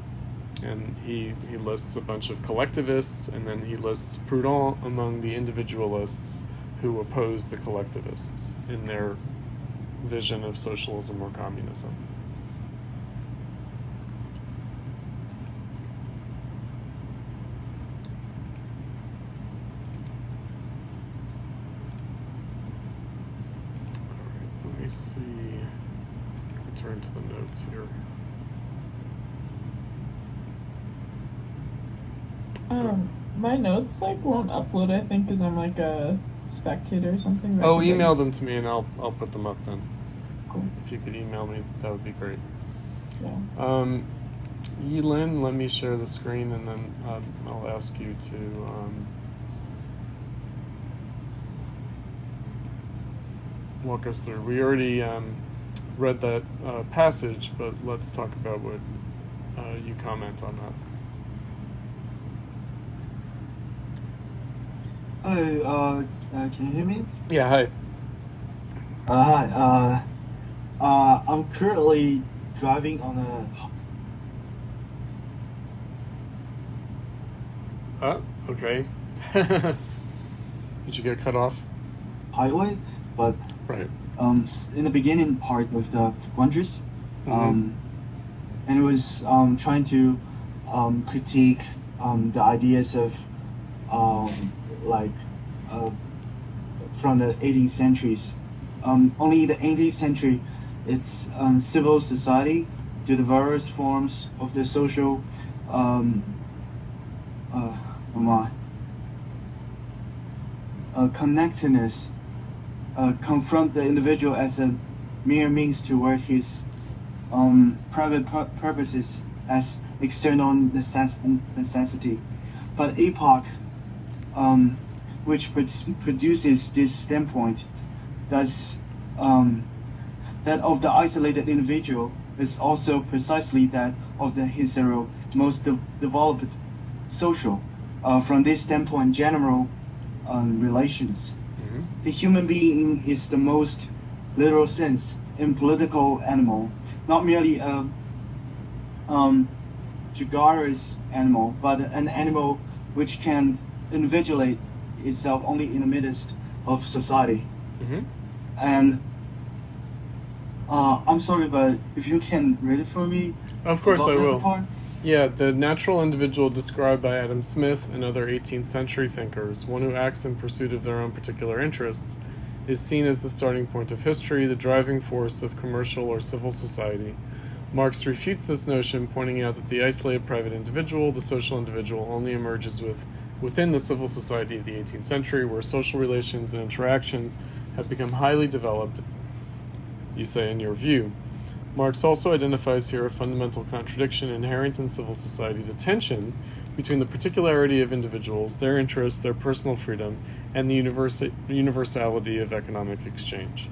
And he lists a bunch of collectivists, and then he lists Proudhon among the individualists who oppose the collectivists in their vision of socialism or communism. Let me see. Return to the notes here. My notes won't upload, I think, because I'm a spectator or something. Oh, email them to me and I'll put them up then. Cool. If you could email me, that would be great. Yeah. Yilin, let me share the screen and then I'll ask you to walk us through. We already read that passage, but let's talk about what you comment on that. Hello, can you hear me? Yeah, hi. Hi, I'm currently driving on a Okay. Did you get cut off? highway, but Right. in the beginning part of the Grundrisse, and it was trying to critique the ideas of from the 18th centuries. Only the 18th century, it's civil society to the various forms of the social connectedness confront the individual as a mere means toward his private purposes as external necessity. But epoch, which produces this standpoint, thus that of the isolated individual is also precisely that of the hetero most developed social. From this standpoint, general relations. The human being is the most literal sense in political animal, not merely a gregarious animal, but an animal which can individuate itself only in the midst of society. And I'm sorry, but if you can read it for me. Of course I will. Yeah, the natural individual described by Adam Smith and other 18th century thinkers, one who acts in pursuit of their own particular interests, is seen as the starting point of history, the driving force of commercial or civil society. Marx refutes this notion, pointing out that the isolated private individual, the social individual, only emerges within the civil society of the 18th century, where social relations and interactions have become highly developed, you say, in your view. Marx also identifies here a fundamental contradiction inherent in civil society, the tension between the particularity of individuals, their interests, their personal freedom, and the universality of economic exchange.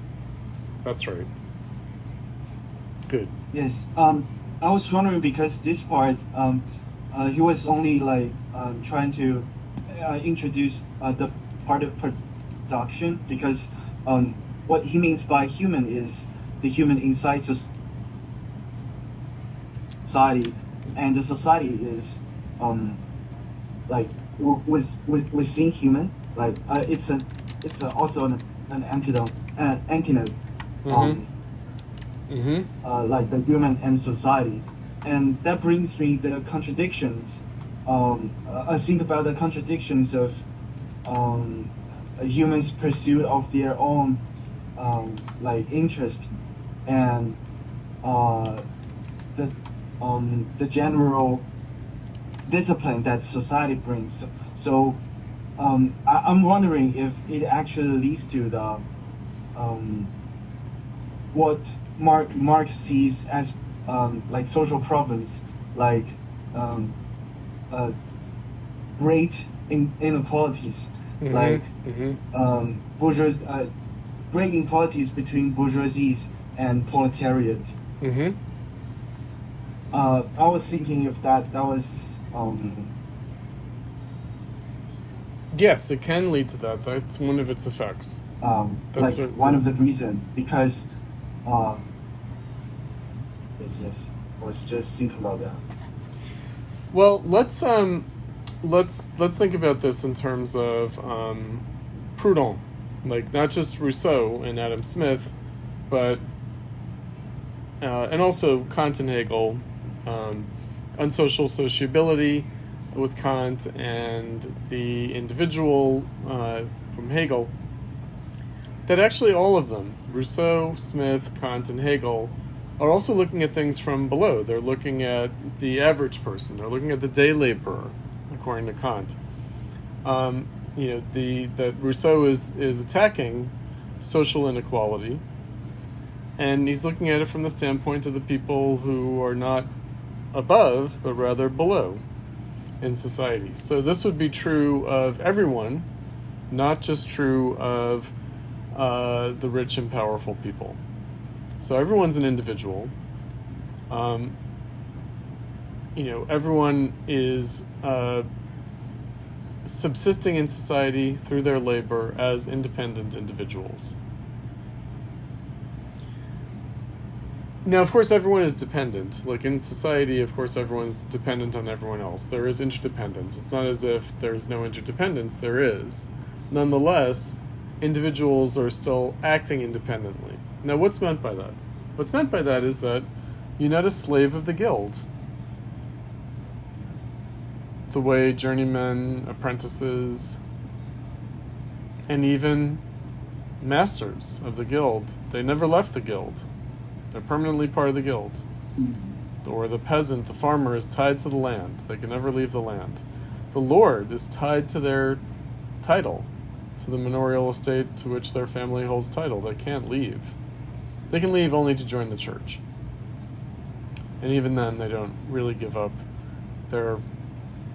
That's right. Good. Yes. I was wondering because this part, he was only like trying to introduce the part of production, because what he means by human is the human inside society, and the society is like within human. Like it's also an antidote, antidote. Like the human and society, and that brings me the contradictions. I think about the contradictions of humans' pursuit of their own like interest, and the general discipline that society brings. So I'm wondering if it actually leads to the what Marx sees as like social problems, like great inequalities, like great inequalities between bourgeoisie and proletariat. I was thinking if that was yes, it can lead to that. That's one of its effects. That's like one of the reasons, because yes, let's just think about that. Well, let's think about this in terms of Proudhon, like not just Rousseau and Adam Smith, but and also Kant and Hegel, unsocial sociability with Kant, and the individual from Hegel. That actually all of them, Rousseau, Smith, Kant, and Hegel, are also looking at things from below. They're looking at the average person. They're looking at the day laborer, according to Kant. That Rousseau is attacking social inequality, and he's looking at it from the standpoint of the people who are not above, but rather below in society. So this would be true of everyone, not just true of the rich and powerful people. So everyone's an individual. Everyone is subsisting in society through their labor as independent individuals. Now, of course, everyone is dependent. Like in society, of course, everyone's dependent on everyone else. There is interdependence. It's not as if there's no interdependence. There is. Nonetheless, individuals are still acting independently. Now, what's meant by that? What's meant by that is that you're not a slave of the guild. The way journeymen, apprentices, and even masters of the guild, they never left the guild. They're permanently part of the guild. Or the peasant, the farmer, is tied to the land. They can never leave the land. The lord is tied to their title, to the manorial estate to which their family holds title. They can't leave. They can leave only to join the church. And even then, they don't really give up their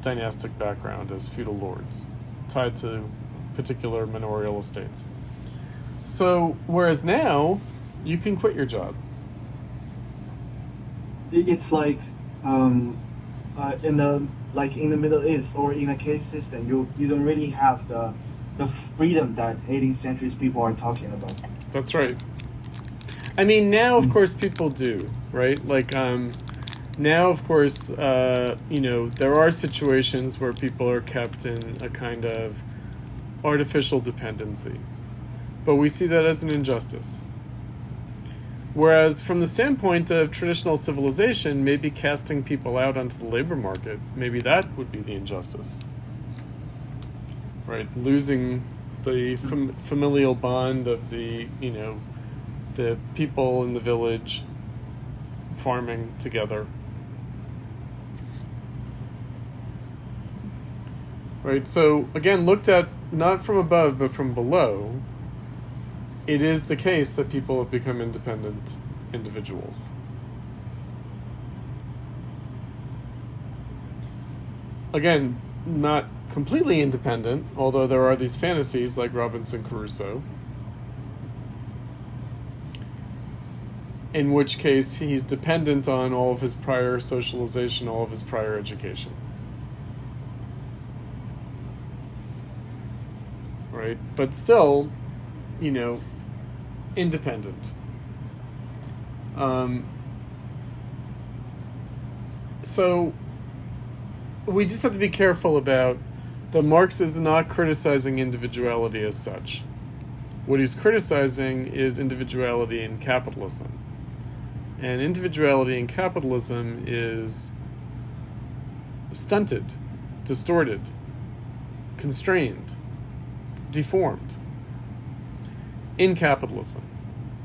dynastic background as feudal lords, tied to particular manorial estates. So, whereas now, you can quit your job. It's like in the Middle East or in a caste system, you don't really have the freedom that 18th century people are talking about. That's right. I mean, now of course people do, right? Like now of course there are situations where people are kept in a kind of artificial dependency, but we see that as an injustice. Whereas from the standpoint of traditional civilization, maybe casting people out onto the labor market, maybe that would be the injustice. Right? Losing the familial bond of the people in the village farming together. Right? So again, looked at not from above but from below, it is the case that people have become independent individuals. Again, not completely independent, although there are these fantasies like Robinson Crusoe, in which case he's dependent on all of his prior socialization, all of his prior education. Right? But still, independent. So we just have to be careful about that Marx is not criticizing individuality as such. What he's criticizing is individuality in capitalism. And individuality in capitalism is stunted, distorted, constrained, deformed in capitalism.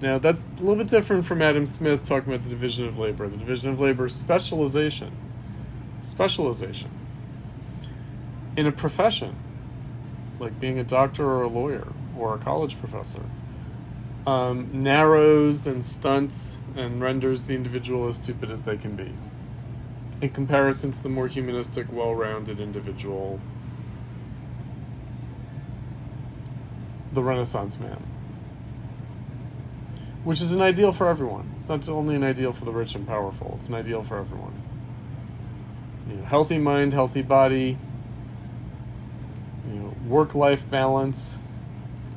Now, that's a little bit different from Adam Smith talking about the division of labor. The division of labor is specialization in a profession, like being a doctor or a lawyer or a college professor, narrows and stunts and renders the individual as stupid as they can be in comparison to the more humanistic, well-rounded individual, the Renaissance man, which is an ideal for everyone. It's not only an ideal for the rich and powerful, it's an ideal for everyone. Healthy mind, healthy body, work-life balance,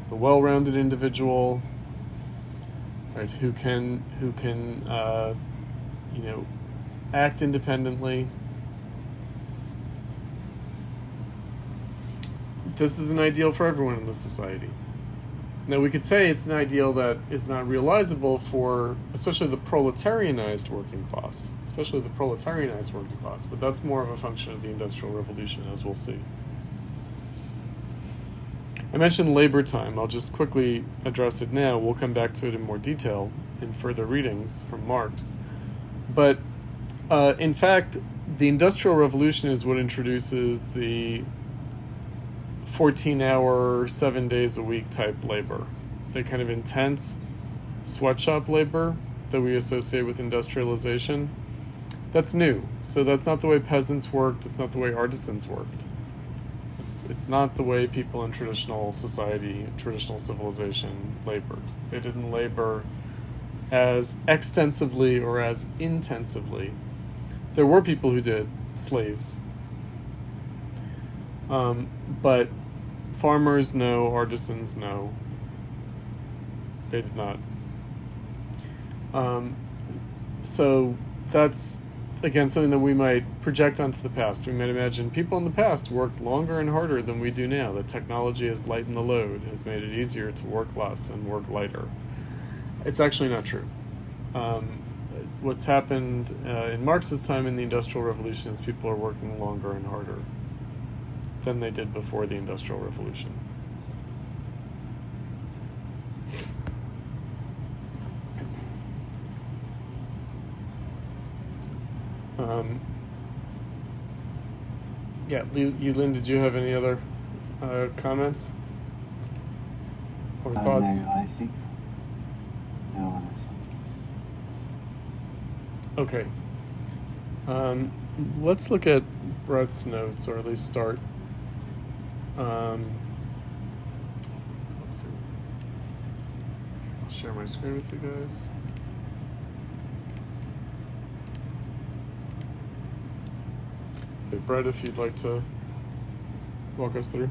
the well-rounded individual, right, who can act independently. This is an ideal for everyone in this society. Now, we could say it's an ideal that is not realizable for especially the proletarianized working class, but that's more of a function of the Industrial Revolution, as we'll see. I mentioned labor time. I'll just quickly address it now. We'll come back to it in more detail in further readings from Marx. But in fact, the Industrial Revolution is what introduces the 14-hour, 7 days a week type labor. The kind of intense sweatshop labor that we associate with industrialization. That's new. So that's not the way peasants worked. It's not the way artisans worked. It's not the way people in traditional society, traditional civilization labored. They didn't labor as extensively or as intensively. There were people who did, slaves. But farmers, no. Artisans, no. They did not. So that's, again, something that we might project onto the past. We might imagine people in the past worked longer and harder than we do now. That technology has lightened the load, has made it easier to work less and work lighter. It's actually not true. What's happened in Marx's time in the Industrial Revolution is people are working longer and harder than they did before the Industrial Revolution. Lynn, did you have any other comments or thoughts? No, I think no. Okay. Let's look at Brett's notes, or at least start. Let's see. I'll share my screen with you guys. Okay, Brett, if you'd like to walk us through.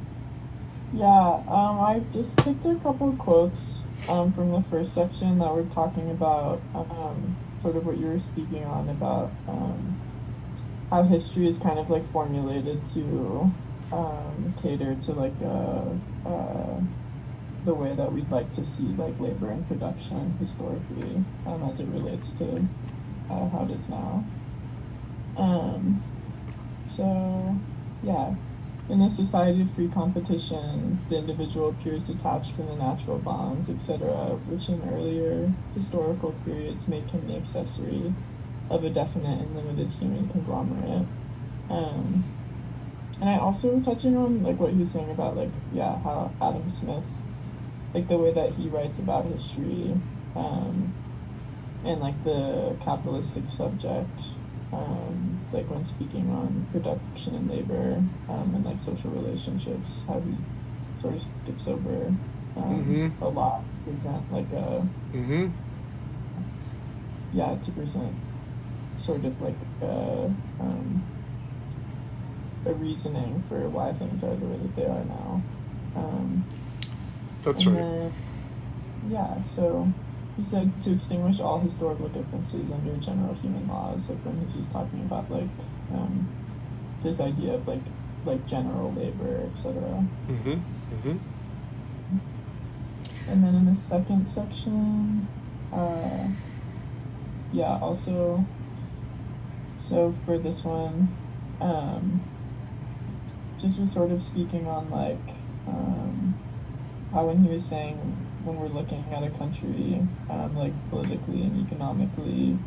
Yeah, I just picked a couple of quotes from the first section that were talking about sort of what you were speaking on about how history is kind of like formulated to cater to like the way that we'd like to see like labor and production historically, as it relates to how it is now. So yeah, in the society of free competition, the individual appears detached from the natural bonds, etc., which in earlier historical periods make him the accessory of a definite and limited human conglomerate. And I also was touching on like what he was saying about like, yeah, how Adam Smith, like the way that he writes about history, and like the capitalistic subject, like when speaking on production and labor, and like social relationships, how he sort of skips over a lot to present like a to present sort of like a reasoning for why things are the way that they are now. That's right. Then, yeah, so he said to extinguish all historical differences under general human laws, like when he's just talking about like this idea of like general labor, etc. And then in the second section, also, so for this one, just was sort of speaking on like how when he was saying when we're looking at a country, like politically and economically,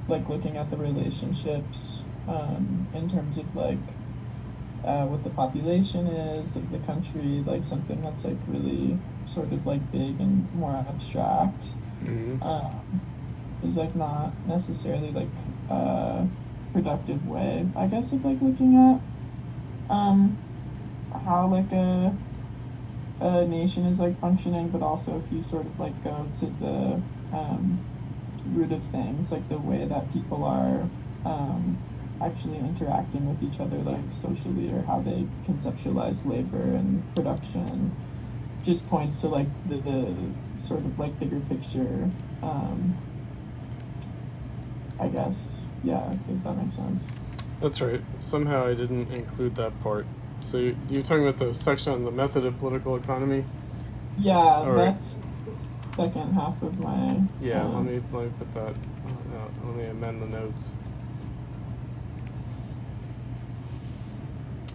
like looking at the relationships in terms of like what the population is of the country, like something that's like really sort of like big and more abstract, is like not necessarily like a productive way, I guess, of like looking at how like a nation is like functioning, but also if you sort of like go to the root of things, like the way that people are actually interacting with each other, like socially, or how they conceptualize labor and production, just points to like the sort of like bigger picture, I guess. Yeah, if that makes sense. That's right. Somehow I didn't include that part. So you're talking about the section on the method of political economy? Yeah, that's the second half of my... Yeah, let me put that... let me amend the notes.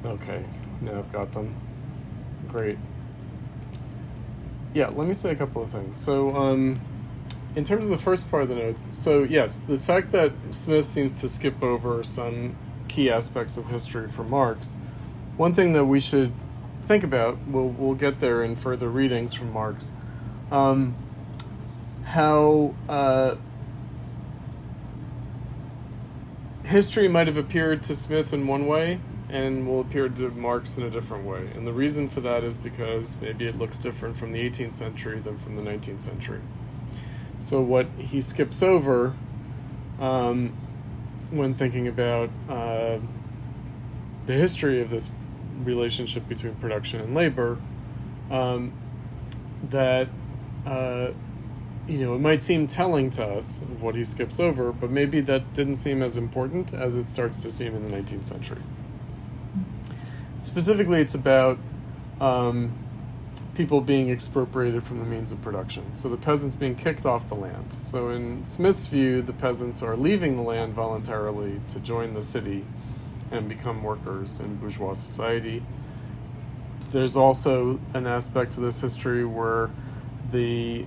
Okay, now I've got them. Great. Yeah, let me say a couple of things. So, in terms of the first part of the notes, so yes, the fact that Smith seems to skip over some key aspects of history for Marx, one thing that we should think about, we'll get there in further readings from Marx, how history might have appeared to Smith in one way and will appear to Marx in a different way. And the reason for that is because maybe it looks different from the 18th century than from the 19th century. So what he skips over when thinking about the history of this relationship between production and labor, that it might seem telling to us of what he skips over, but maybe that didn't seem as important as it starts to seem in the 19th century. Specifically, it's about people being expropriated from the means of production. So the peasants being kicked off the land. So in Smith's view, the peasants are leaving the land voluntarily to join the city and become workers in bourgeois society. There's also an aspect to this history where the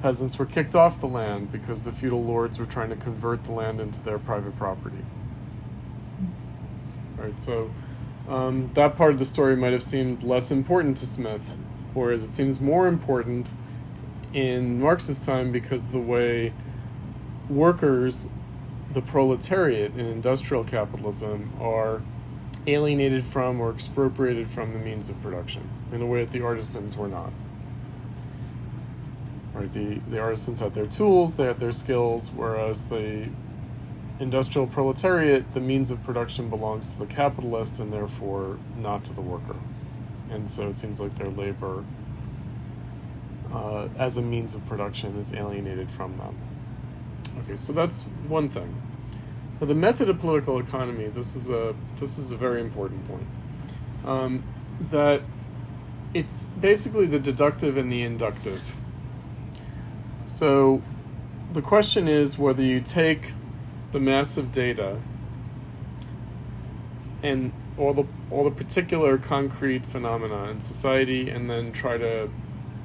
peasants were kicked off the land because the feudal lords were trying to convert the land into their private property. Right, so that part of the story might have seemed less important to Smith, whereas it seems more important in Marx's time because the way workers, the proletariat in industrial capitalism, are alienated from or expropriated from the means of production in a way that the artisans were not. Right, the artisans had their tools, they had their skills, whereas the industrial proletariat, the means of production belongs to the capitalist and therefore not to the worker. And so it seems like their labor as a means of production is alienated from them. Okay, so that's one thing. Now, the method of political economy, this is a very important point. That it's basically the deductive and the inductive. So the question is whether you take the massive data and all the particular concrete phenomena in society and then try to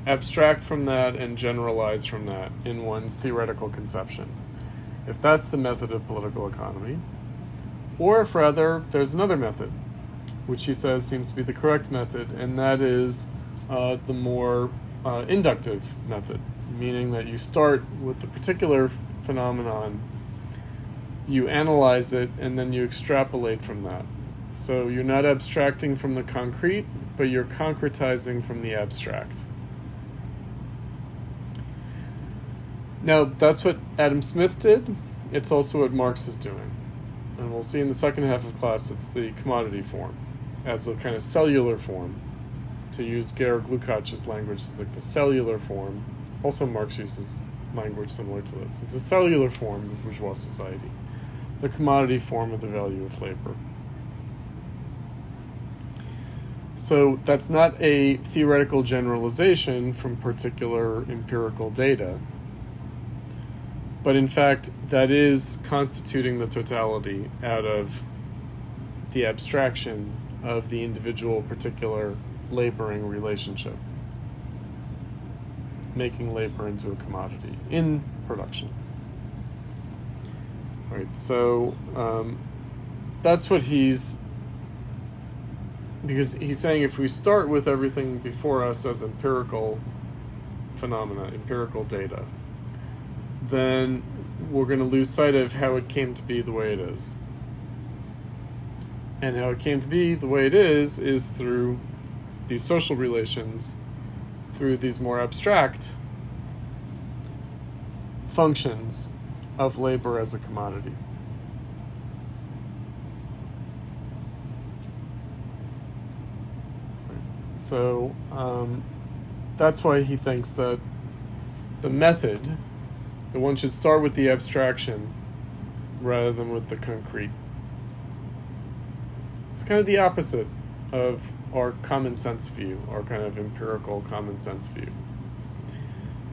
abstract from that and generalize from that in one's theoretical conception. If that's the method of political economy, or if rather there's another method, which he says seems to be the correct method, and that is the more inductive method, meaning that you start with the particular phenomenon, you analyze it, and then you extrapolate from that. So you're not abstracting from the concrete, but you're concretizing from the abstract. Now, that's what Adam Smith did. It's also what Marx is doing. And we'll see in the second half of class, it's the commodity form, as a kind of cellular form. To use Georg Lukács's language, it's like the cellular form. Also, Marx uses language similar to this. It's a cellular form of bourgeois society, the commodity form of the value of labor. So that's not a theoretical generalization from particular empirical data, but in fact, that is constituting the totality out of the abstraction of the individual particular laboring relationship, making labor into a commodity in production. Right, so that's what because he's saying if we start with everything before us as empirical phenomena, empirical data, then we're going to lose sight of how it came to be the way it is. And how it came to be the way it is through these social relations, through these more abstract functions of labor as a commodity. So that's why he thinks that the method, that one should start with the abstraction rather than with the concrete. It's kind of the opposite of our common sense view, our kind of empirical common sense view.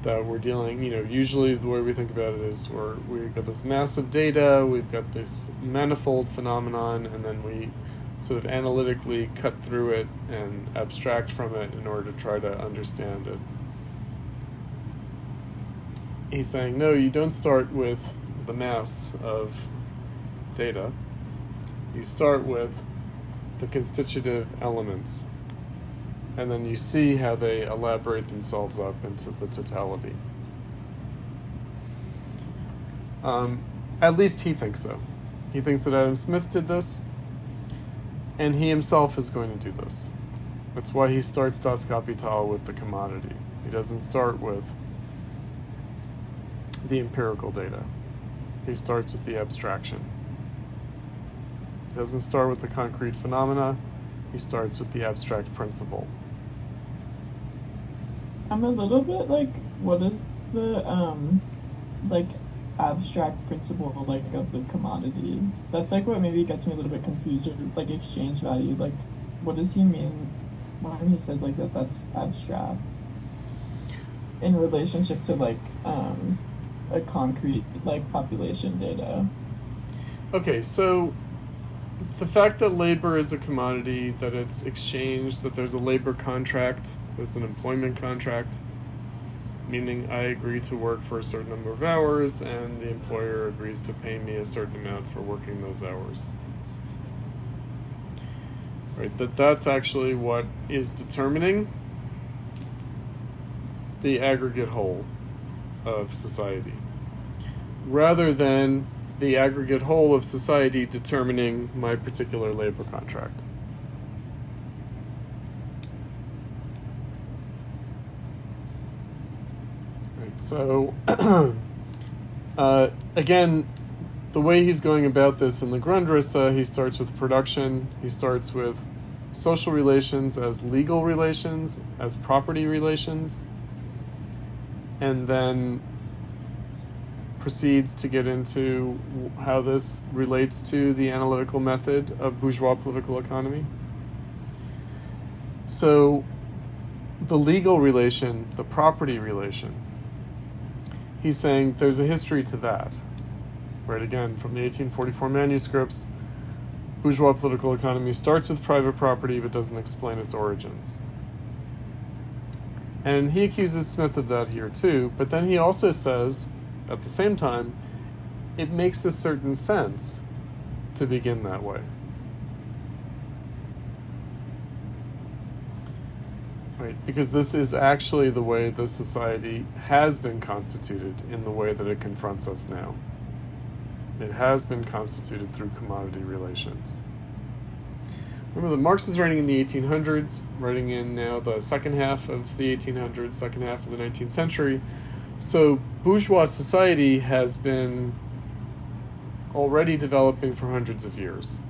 That we're dealing, usually the way we think about it is we've got this massive data, we've got this manifold phenomenon, and then we sort of analytically cut through it and abstract from it in order to try to understand it. He's saying, no, you don't start with the mass of data. You start with the constitutive elements, and then you see how they elaborate themselves up into the totality. At least he thinks so. He thinks that Adam Smith did this, and he himself is going to do this. That's why he starts Das Kapital with the commodity. He doesn't start with the empirical data. He starts with the abstraction. He doesn't start with the concrete phenomena. He starts with the abstract principle. I'm a little bit like, what is the abstract principle of the commodity? That's what maybe gets me a little bit confused, or exchange value. What does he mean when he says that that's abstract in relationship to a concrete population data? Okay, so the fact that labor is a commodity, that it's exchanged, that there's a labor contract, that's an employment contract, meaning I agree to work for a certain number of hours and the employer agrees to pay me a certain amount for working those hours. Right, that's actually what is determining the aggregate whole of society, rather than the aggregate whole of society determining my particular labor contract. Right, so, again, the way he's going about this in the Grundrisse, he starts with production, he starts with social relations as legal relations, as property relations, and then proceeds to get into how this relates to the analytical method of bourgeois political economy. So the legal relation, the property relation, he's saying there's a history to that. Right, again, from the 1844 manuscripts, bourgeois political economy starts with private property but doesn't explain its origins. And he accuses Smith of that here too, but then he also says, at the same time, it makes a certain sense to begin that way. Right, because this is actually the way the society has been constituted in the way that it confronts us now. It has been constituted through commodity relations. Remember that Marx is writing in the 1800s, writing in now the second half of the 1800s, second half of the 19th century. So bourgeois society has been already developing for hundreds of years,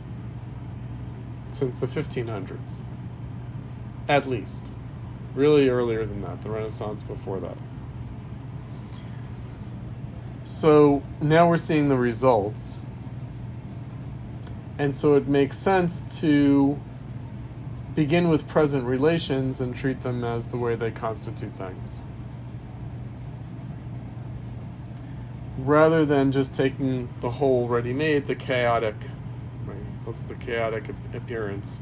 since the 1500s, at least. Really earlier than that, the Renaissance before that. So now we're seeing the results. And so it makes sense to begin with present relations and treat them as the way they constitute things, rather than just taking the whole ready-made, the chaotic, right, the chaotic appearance.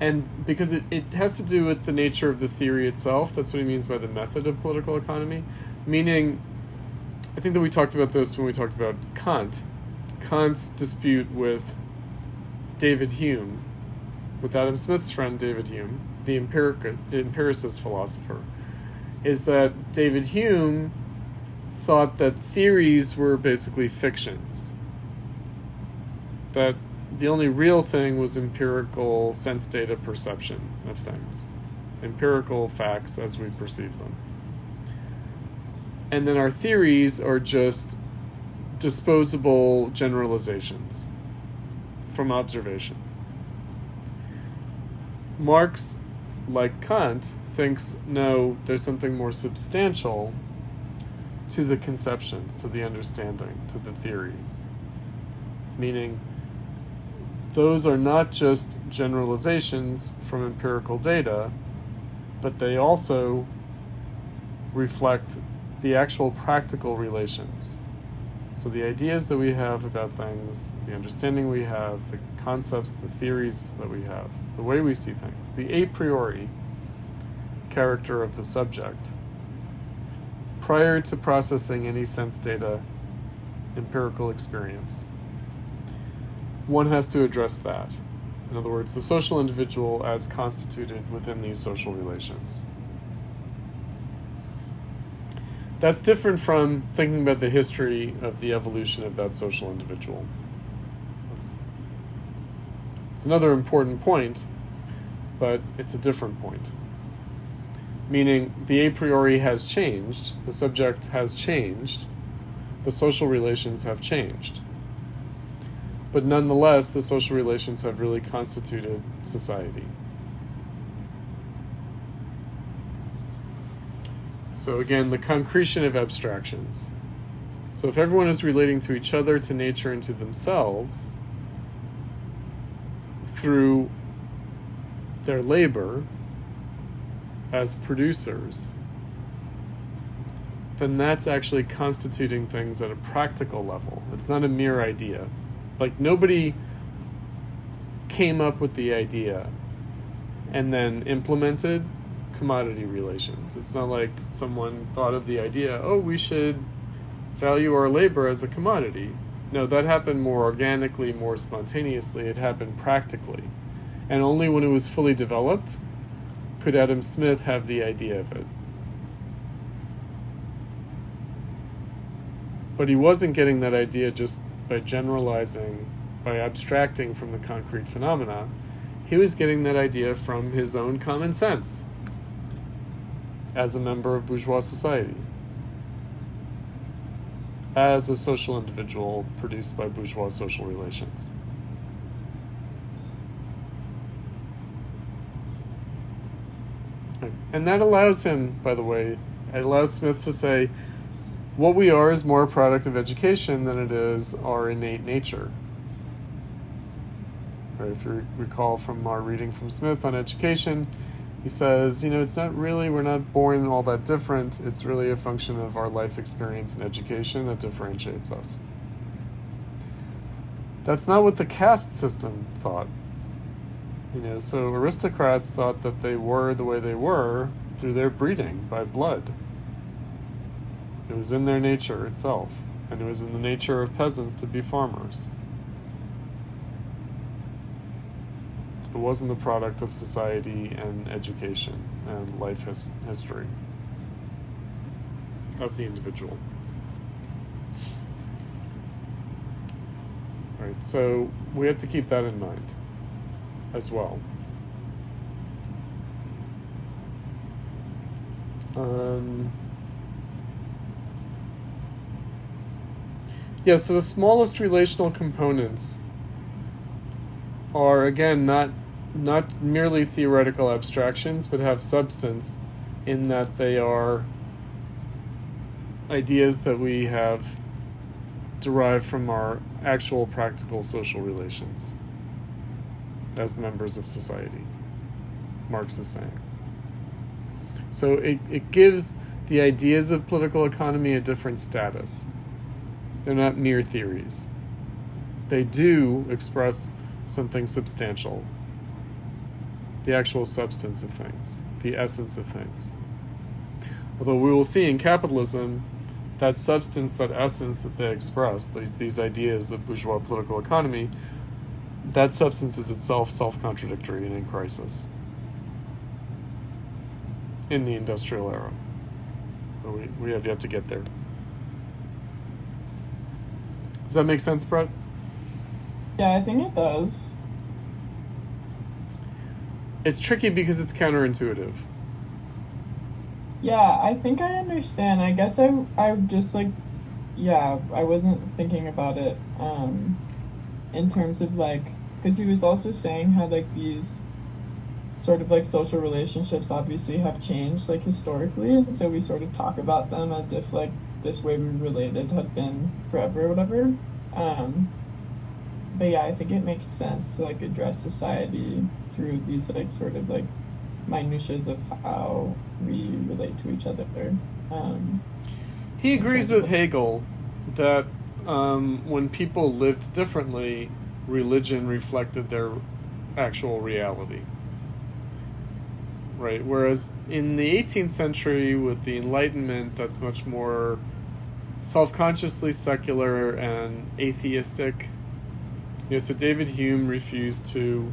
And because it has to do with the nature of the theory itself, that's what he means by the method of political economy, meaning, I think that we talked about this when we talked about Kant. Kant's dispute with David Hume, with Adam Smith's friend David Hume, the empiricist philosopher, is that David Hume thought that theories were basically fictions. That the only real thing was empirical sense data perception of things, empirical facts as we perceive them. And then our theories are just disposable generalizations from observation. Marx, like Kant, thinks, no, there's something more substantial to the conceptions, to the understanding, to the theory. Meaning, those are not just generalizations from empirical data, but they also reflect the actual practical relations. So the ideas that we have about things, the understanding we have, the concepts, the theories that we have, the way we see things, the a priori character of the subject, prior to processing any sense data, empirical experience. One has to address that. In other words, the social individual as constituted within these social relations. That's different from thinking about the history of the evolution of that social individual. It's another important point, but it's a different point. Meaning, the a priori has changed, the subject has changed, the social relations have changed. But nonetheless, the social relations have really constituted society. So again, the concretion of abstractions. So if everyone is relating to each other, to nature, and to themselves through their labor as producers, then that's actually constituting things at a practical level. It's not a mere idea. Like, nobody came up with the idea and then implemented commodity relations. It's not like someone thought of the idea, oh, we should value our labor as a commodity. No, that happened more organically, more spontaneously. It happened practically. And only when it was fully developed could Adam Smith have the idea of it. But he wasn't getting that idea just by generalizing, by abstracting from the concrete phenomena. He was getting that idea from his own common sense as a member of bourgeois society, as a social individual produced by bourgeois social relations. And that allows him, by the way, it allows Smith to say, what we are is more a product of education than it is our innate nature. Right, if you recall from our reading from Smith on education, He says, it's not really, we're not born all that different. It's really a function of our life experience and education that differentiates us. That's not what the caste system thought. So aristocrats thought that they were the way they were through their breeding by blood. It was in their nature itself, and it was in the nature of peasants to be farmers. It wasn't the product of society and education and life history of the individual. All right, so we have to keep that in mind as well. So the smallest relational components are, again, not merely theoretical abstractions, but have substance in that they are ideas that we have derived from our actual practical social relations as members of society, Marx is saying. So it gives the ideas of political economy a different status. They're not mere theories. They do express something substantial, the actual substance of things, the essence of things. Although we will see in capitalism, that substance, that essence that they express, these ideas of bourgeois political economy, that substance is itself self-contradictory and in crisis in the industrial era. But we have yet to get there. Does that make sense, Brett? Yeah, I think it does. It's tricky because it's counterintuitive. Yeah, I think I understand. I guess I just I wasn't thinking about it in terms of because he was also saying how these sort of social relationships obviously have changed historically, and so we sort of talk about them as if this way we related had been forever or whatever. But yeah, I think it makes sense to address society through these sort of minutiae of how we relate to each other. He agrees with Hegel that when people lived differently, religion reflected their actual reality. Right? Whereas in the 18th century, with the Enlightenment, that's much more self-consciously secular and atheistic. So David Hume refused to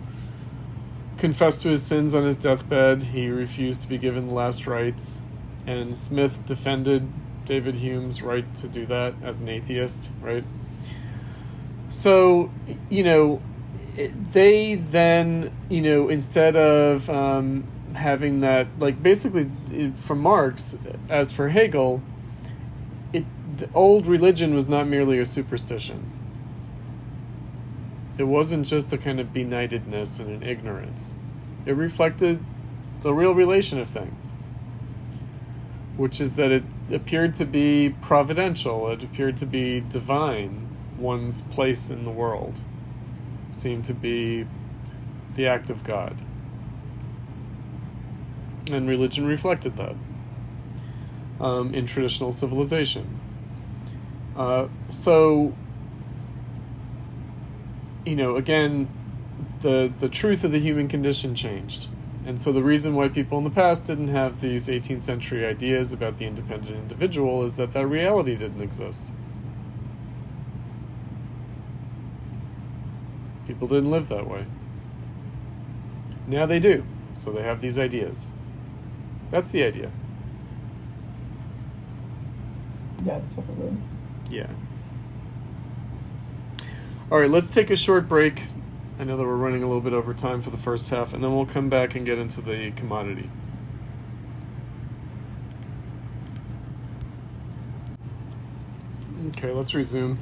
confess to his sins on his deathbed. He refused to be given the last rites. And Smith defended David Hume's right to do that as an atheist, right? So, they then, instead of having that, basically from Marx, as for Hegel, the old religion was not merely a superstition. It wasn't just a kind of benightedness and an ignorance. It reflected the real relation of things, which is that it appeared to be providential, it appeared to be divine. One's place in the world seemed to be the act of God. And religion reflected that in traditional civilization. Again, the truth of the human condition changed. And so the reason why people in the past didn't have these 18th century ideas about the independent individual is that reality didn't exist. People didn't live that way. Now they do. So they have these ideas. That's the idea. Yeah, totally. Yeah. All right, let's take a short break. I know that we're running a little bit over time for the first half, and then we'll come back and get into the commodity. Okay, let's resume.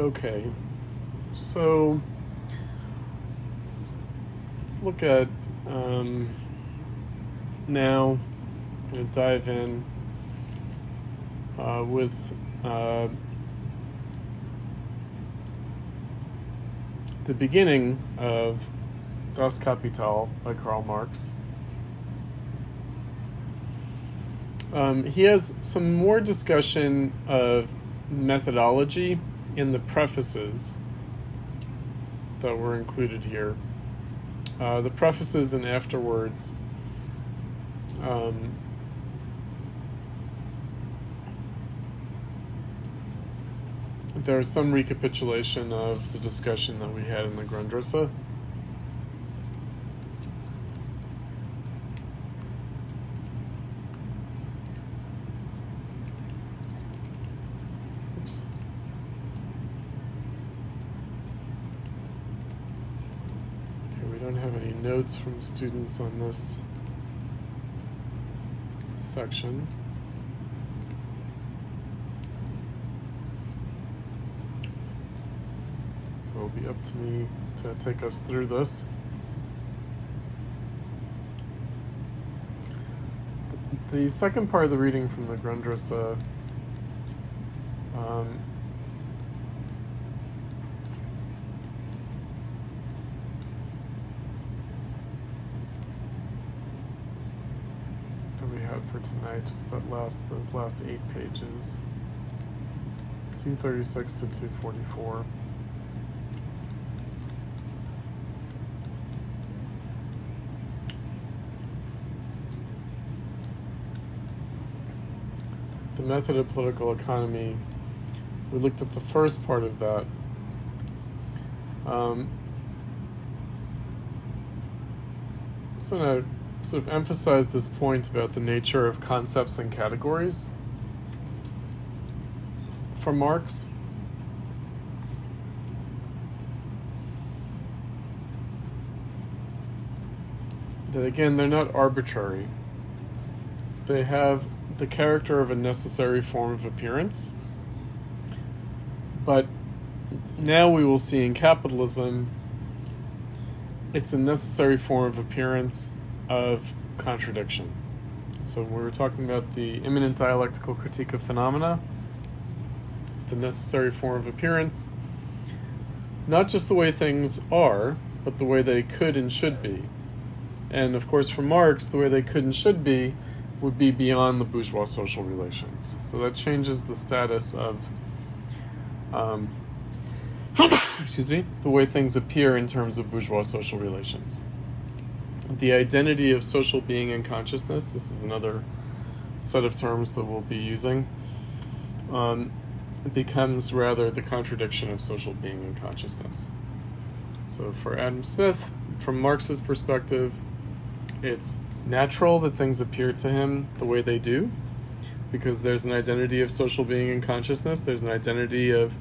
Okay, so let's look at now. I'm going to dive in with the beginning of Das Kapital by Karl Marx. He has some more discussion of methodology in the prefaces that were included here. The prefaces and afterwards there's some recapitulation of the discussion that we had in the Grundrisse. Oops. Okay, we don't have any notes from students on this section. So it'll be up to me to take us through this. The second part of the reading from the Grundrisse that we had for tonight, just those last 8 pages, 236 to 244. The method of political economy, we looked at the first part of that. So to sort of emphasize this point about the nature of concepts and categories for Marx. That again, they're not arbitrary. They have the character of a necessary form of appearance. But now we will see in capitalism, it's a necessary form of appearance of contradiction. So when we were talking about the immanent dialectical critique of phenomena, the necessary form of appearance, not just the way things are, but the way they could and should be. And of course for Marx, the way they could and should be would be beyond the bourgeois social relations. So that changes the status of the way things appear in terms of bourgeois social relations. The identity of social being and consciousness, this is another set of terms that we'll be using, becomes rather the contradiction of social being and consciousness. So for Adam Smith, from Marx's perspective, it's natural that things appear to him the way they do, because there's an identity of social being and consciousness. There's an identity of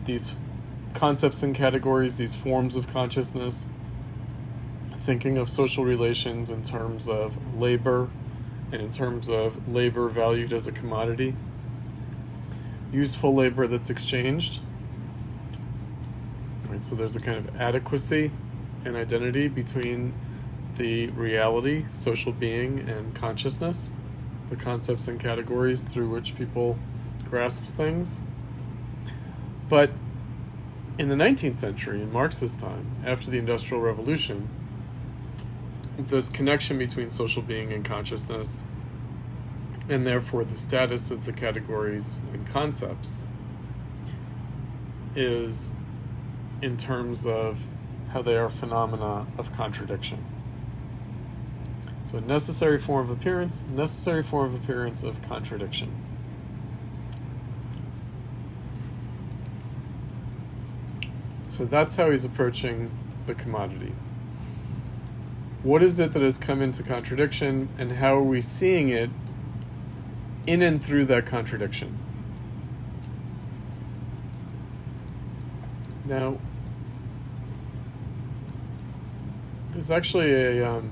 these concepts and categories, these forms of consciousness, thinking of social relations in terms of labor and in terms of labor valued as a commodity, useful labor that's exchanged. Right, so there's a kind of adequacy and identity between the reality, social being, and consciousness, the concepts and categories through which people grasp things. But in the 19th century, in Marx's time, after the Industrial Revolution, this connection between social being and consciousness, and therefore the status of the categories and concepts, is in terms of how they are phenomena of contradiction. So a necessary form of appearance, necessary form of appearance of contradiction. So that's how he's approaching the commodity. What is it that has come into contradiction, and how are we seeing it in and through that contradiction? Now, there's actually a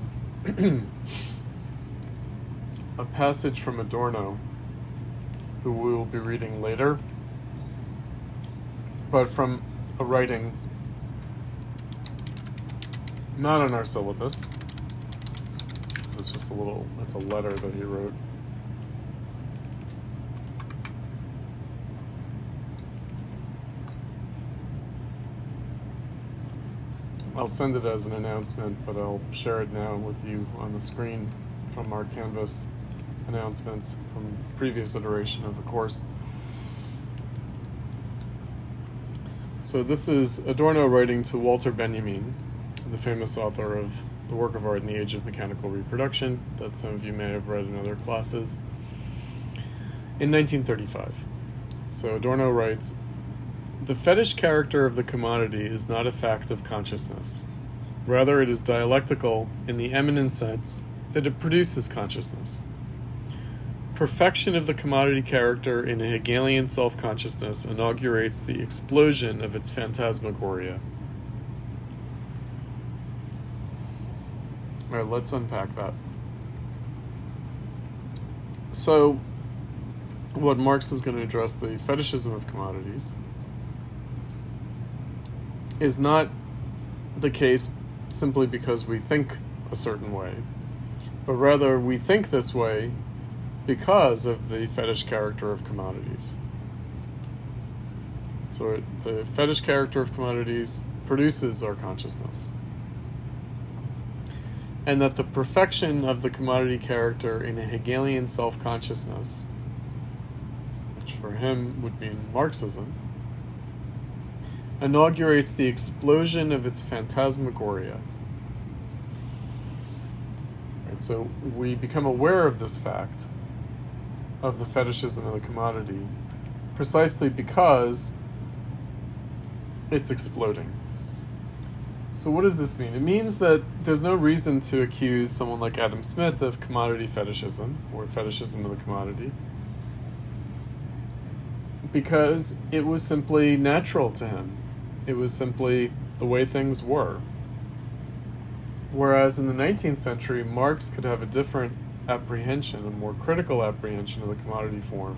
passage from Adorno, who we will be reading later, but from a writing not on our syllabus. So it's just that's a letter that he wrote. I'll send it as an announcement, but I'll share it now with you on the screen from our Canvas announcements from previous iteration of the course. So this is Adorno writing to Walter Benjamin, the famous author of The Work of Art in the Age of Mechanical Reproduction, that some of you may have read in other classes, in 1935. So Adorno writes, "The fetish character of the commodity is not a fact of consciousness. Rather, it is dialectical in the eminent sense that it produces consciousness. Perfection of the commodity character in a Hegelian self-consciousness inaugurates the explosion of its phantasmagoria." All right, let's unpack that. So, what Marx is going to address, the fetishism of commodities, is not the case simply because we think a certain way, but rather we think this way because of the fetish character of commodities. So the fetish character of commodities produces our consciousness. And that the perfection of the commodity character in a Hegelian self-consciousness, which for him would mean Marxism, inaugurates the explosion of its phantasmagoria. Right, so we become aware of this fact, of the fetishism of the commodity, precisely because it's exploding. So what does this mean? It means that there's no reason to accuse someone like Adam Smith of commodity fetishism, or fetishism of the commodity, because it was simply natural to him. It was simply the way things were. Whereas in the 19th century, Marx could have a different apprehension, a more critical apprehension of the commodity form,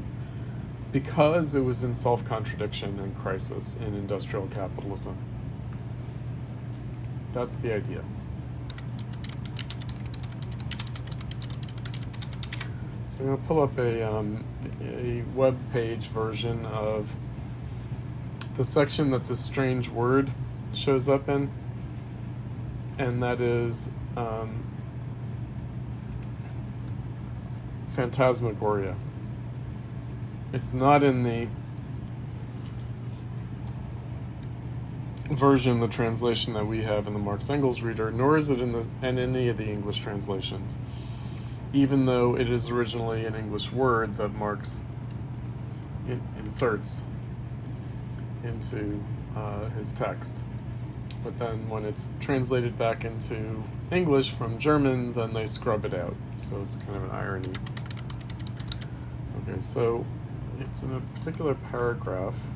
because it was in self-contradiction and crisis in industrial capitalism. That's the idea. So I'm going to pull up a web page version of the section that this strange word shows up in, and that is phantasmagoria. It's not in the version, the translation that we have in the Marx-Engels Reader, nor is it in any of the English translations, even though it is originally an English word that Marx inserts into his text. But then when it's translated back into English from German, then they scrub it out. So it's kind of an irony. Okay, so it's in a particular paragraph.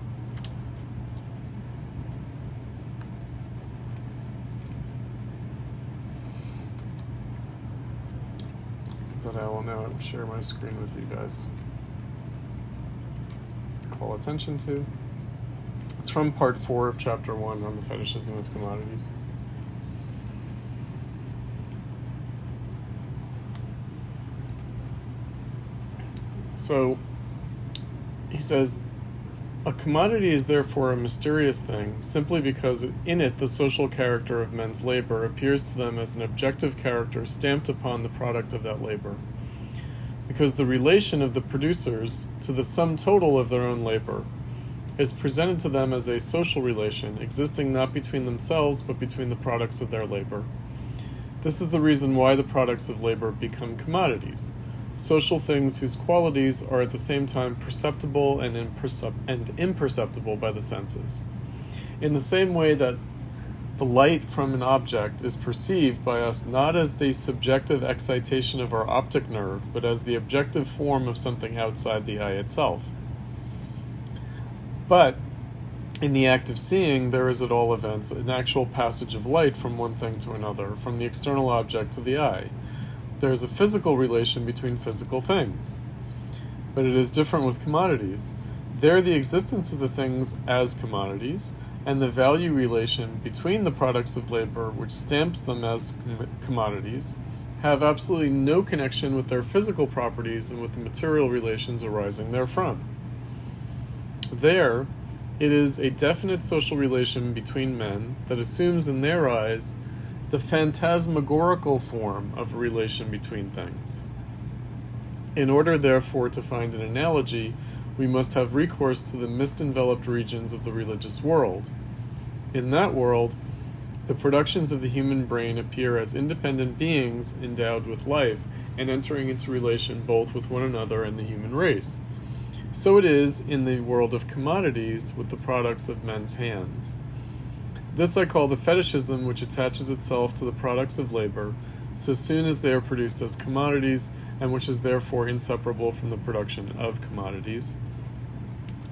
That I will now share my screen with you guys. Call attention to. It's from part 4 of chapter 1 on the fetishism of commodities. So, he says, "A commodity is therefore a mysterious thing, simply because in it the social character of men's labor appears to them as an objective character stamped upon the product of that labor. Because the relation of the producers to the sum total of their own labor is presented to them as a social relation, existing not between themselves, but between the products of their labor. This is the reason why the products of labor become commodities, social things whose qualities are at the same time perceptible and imperceptible by the senses. In the same way that the light from an object is perceived by us not as the subjective excitation of our optic nerve, but as the objective form of something outside the eye itself. But in the act of seeing, there is at all events an actual passage of light from one thing to another, from the external object to the eye. There is a physical relation between physical things. But it is different with commodities. There, the existence of the things as commodities and the value relation between the products of labor which stamps them as commodities have absolutely no connection with their physical properties and with the material relations arising therefrom. There, it is a definite social relation between men that assumes in their eyes the phantasmagorical form of a relation between things. In order, therefore, to find an analogy, we must have recourse to the mist-enveloped regions of the religious world. In that world, the productions of the human brain appear as independent beings endowed with life and entering into relation both with one another and the human race. So it is in the world of commodities with the products of men's hands. This I call the fetishism which attaches itself to the products of labor so soon as they are produced as commodities, and which is therefore inseparable from the production of commodities.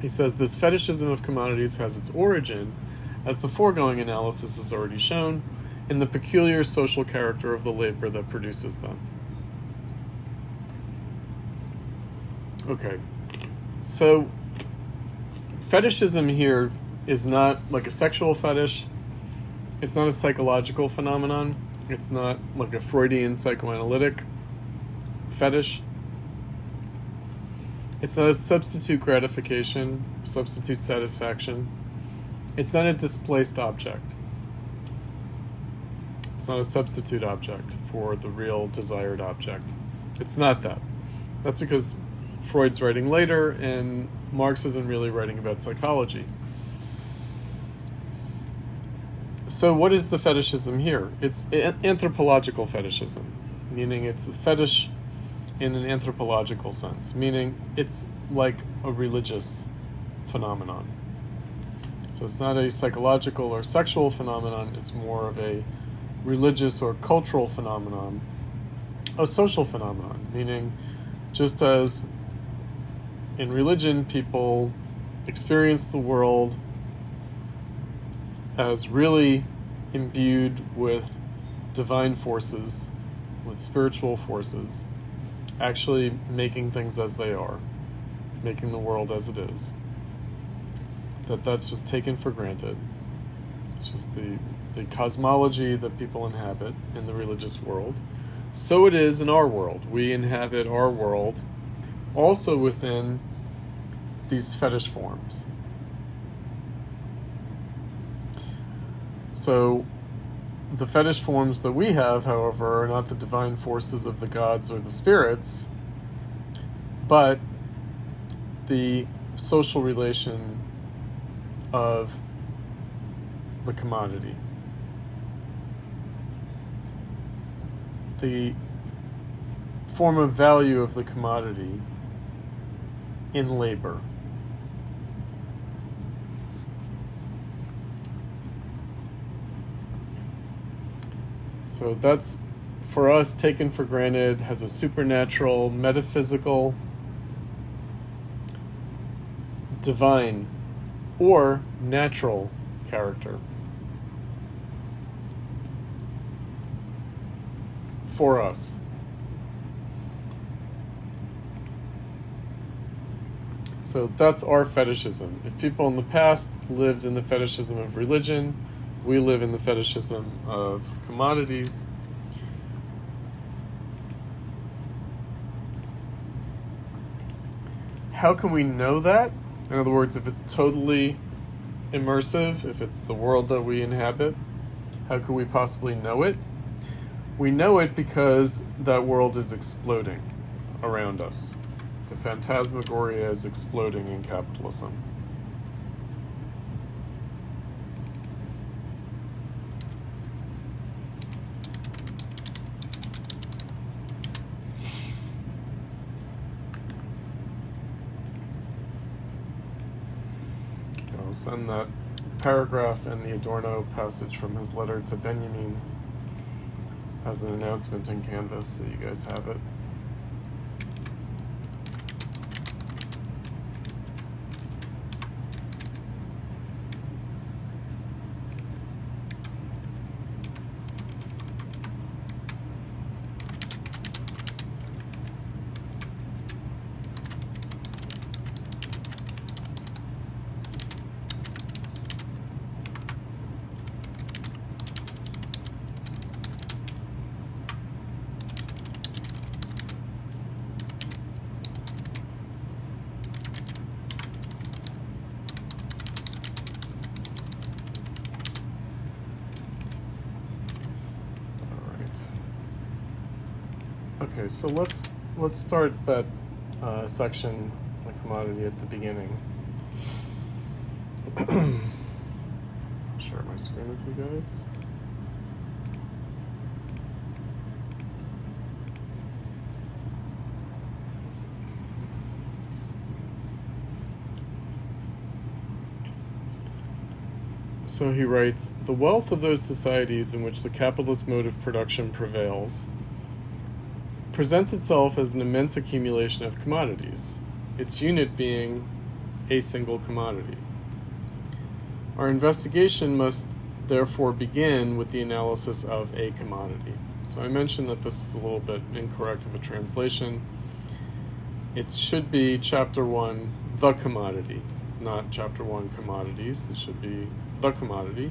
He says this fetishism of commodities has its origin, as the foregoing analysis has already shown, in the peculiar social character of the labor that produces them. Okay, so fetishism here is not like a sexual fetish. It's not a psychological phenomenon. It's not like a Freudian psychoanalytic fetish. It's not a substitute gratification, substitute satisfaction. It's not a displaced object. It's not a substitute object for the real desired object. It's not that. That's because Freud's writing later and Marx isn't really writing about psychology. So what is the fetishism here? It's anthropological fetishism, meaning it's a fetish in an anthropological sense, meaning it's like a religious phenomenon. So it's not a psychological or sexual phenomenon, it's more of a religious or cultural phenomenon, a social phenomenon, meaning just as in religion people experience the world as really imbued with divine forces, with spiritual forces, actually making things as they are, making the world as it is. That's just taken for granted. It's just the cosmology that people inhabit in the religious world. So it is in our world. We inhabit our world also within these fetish forms. So the fetish forms that we have, however, are not the divine forces of the gods or the spirits, but the social relation of the commodity. The form of value of the commodity in labor. So that's, for us, taken for granted, has a supernatural, metaphysical, divine, or natural character. For us. So that's our fetishism. If people in the past lived in the fetishism of religion, we live in the fetishism of commodities. How can we know that? In other words, if it's totally immersive, if it's the world that we inhabit, how can we possibly know it? We know it because that world is exploding around us. The phantasmagoria is exploding in capitalism. I'll send that paragraph and the Adorno passage from his letter to Benjamin as an announcement in Canvas so you guys have it. Okay, so let's start that section, the commodity, at the beginning. Share my screen with you guys. So he writes, the wealth of those societies in which the capitalist mode of production prevails presents itself as an immense accumulation of commodities, its unit being a single commodity. Our investigation must therefore begin with the analysis of a commodity. So I mentioned that this is a little bit incorrect of a translation. It should be chapter 1, the commodity, not chapter 1, commodities. It should be the commodity,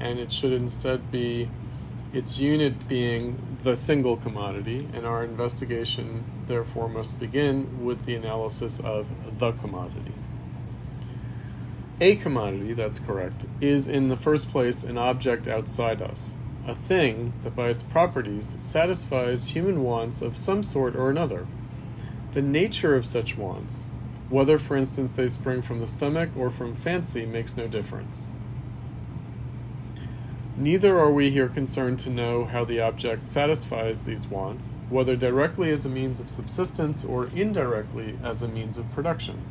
and it should instead be its unit being the single commodity, and our investigation therefore must begin with the analysis of the commodity. A commodity, that's correct, is in the first place an object outside us, a thing that by its properties satisfies human wants of some sort or another. The nature of such wants, whether for instance they spring from the stomach or from fancy, makes no difference. Neither are we here concerned to know how the object satisfies these wants, whether directly as a means of subsistence or indirectly as a means of production.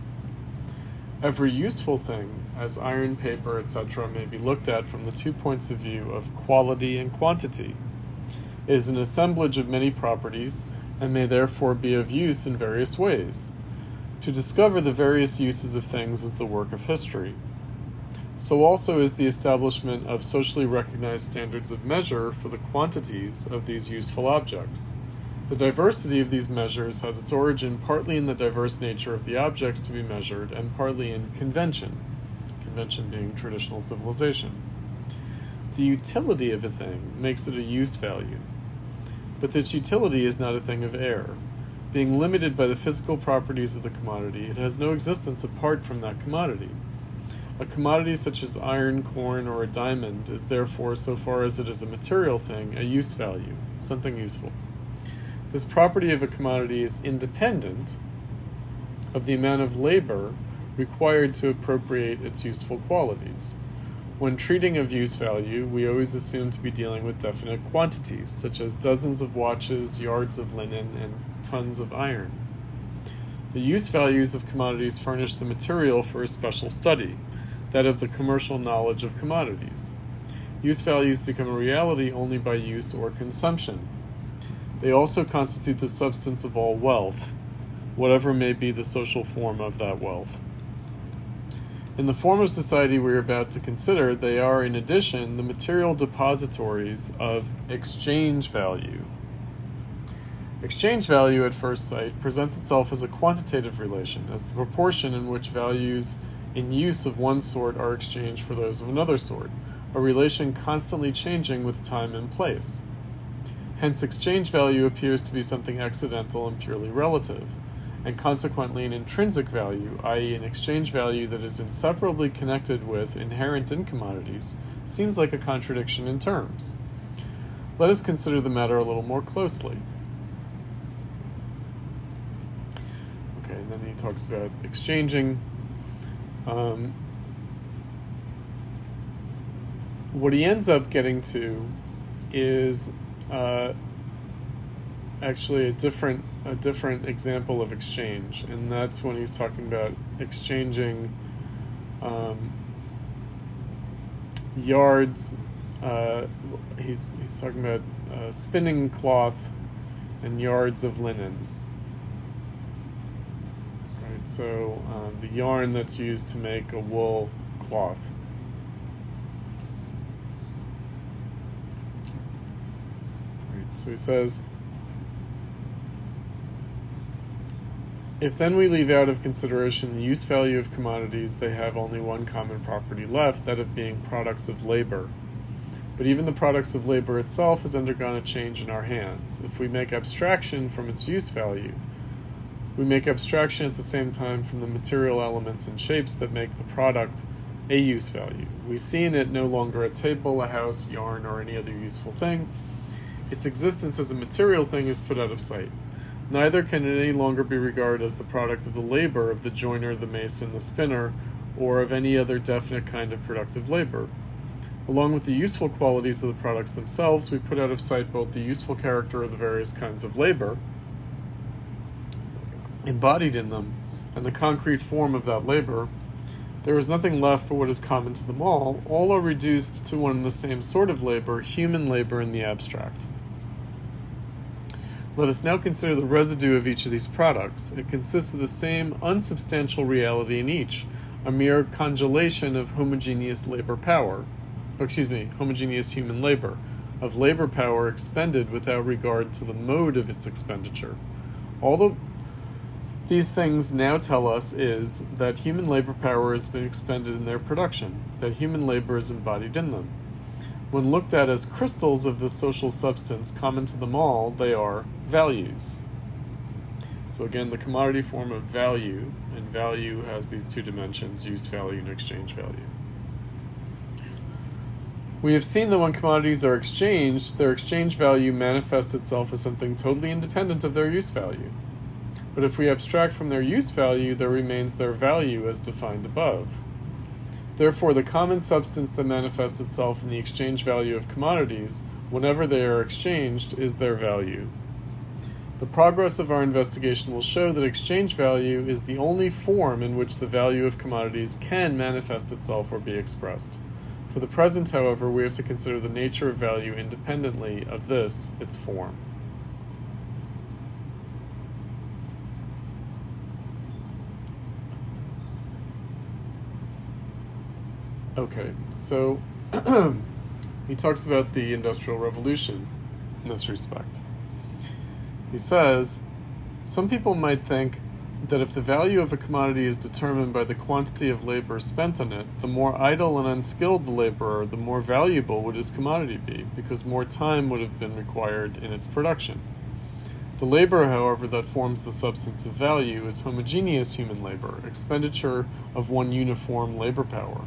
Every useful thing, as iron, paper, etc., may be looked at from the 2 points of view of quality and quantity, is an assemblage of many properties, and may therefore be of use in various ways. To discover the various uses of things is the work of history. So also is the establishment of socially recognized standards of measure for the quantities of these useful objects. The diversity of these measures has its origin partly in the diverse nature of the objects to be measured and partly in convention being traditional civilization. The utility of a thing makes it a use value. But this utility is not a thing of air. Being limited by the physical properties of the commodity, it has no existence apart from that commodity. A commodity such as iron, corn, or a diamond is therefore, so far as it is a material thing, a use value, something useful. This property of a commodity is independent of the amount of labor required to appropriate its useful qualities. When treating of use value, we always assume to be dealing with definite quantities, such as dozens of watches, yards of linen, and tons of iron. The use values of commodities furnish the material for a special study, that of the commercial knowledge of commodities. Use values become a reality only by use or consumption. They also constitute the substance of all wealth, whatever may be the social form of that wealth. In the form of society we are about to consider, they are, in addition, the material depositories of exchange value. Exchange value, at first sight, presents itself as a quantitative relation, as the proportion in which values in use of one sort are exchanged for those of another sort, a relation constantly changing with time and place. Hence, exchange value appears to be something accidental and purely relative, and consequently an intrinsic value, i.e. an exchange value that is inseparably connected with, inherent in commodities, seems like a contradiction in terms. Let us consider the matter a little more closely. Okay, and then he talks about exchanging. What he ends up getting to is actually a different example of exchange, and that's when he's talking about exchanging yards. He's talking about spinning cloth and yards of linen. Right, so the yarn that's used to make a wool cloth. Right, so he says, if then we leave out of consideration the use value of commodities, they have only one common property left, that of being products of labor. But even the products of labor itself has undergone a change in our hands. If we make abstraction from its use value, we make abstraction at the same time from the material elements and shapes that make the product a use value. We see in it no longer a table, a house, yarn, or any other useful thing. its existence as a material thing is put out of sight. Neither can it any longer be regarded as the product of the labor of the joiner, the mason, the spinner, or of any other definite kind of productive labor. Along with the useful qualities of the products themselves, we put out of sight both the useful character of the various kinds of labor embodied in them and the concrete form of that labor. There is nothing left but what is common to them all. All are reduced to one and the same sort of labor, human labor in the abstract. Let us now consider the residue of each of these products. It consists of the same unsubstantial reality in each, a mere congelation of homogeneous human labor, of labor power expended without regard to the mode of its expenditure. All that these things now tell us is that human labor power has been expended in their production, that human labor is embodied in them. When looked at as crystals of the social substance common to them all, they are values. So again, the commodity form of value, and value has these two dimensions, use value and exchange value. We have seen that when commodities are exchanged, their exchange value manifests itself as something totally independent of their use value. But if we abstract from their use value, there remains their value as defined above. Therefore, the common substance that manifests itself in the exchange value of commodities, whenever they are exchanged, is their value. The progress of our investigation will show that exchange value is the only form in which the value of commodities can manifest itself or be expressed. For the present, however, we have to consider the nature of value independently of this, its form. Okay, so he talks about the Industrial Revolution in this respect. He says, some people might think that if the value of a commodity is determined by the quantity of labor spent on it, the more idle and unskilled the laborer, the more valuable would his commodity be, because more time would have been required in its production. The labor, however, that forms the substance of value is homogeneous human labor, expenditure of one uniform labor power.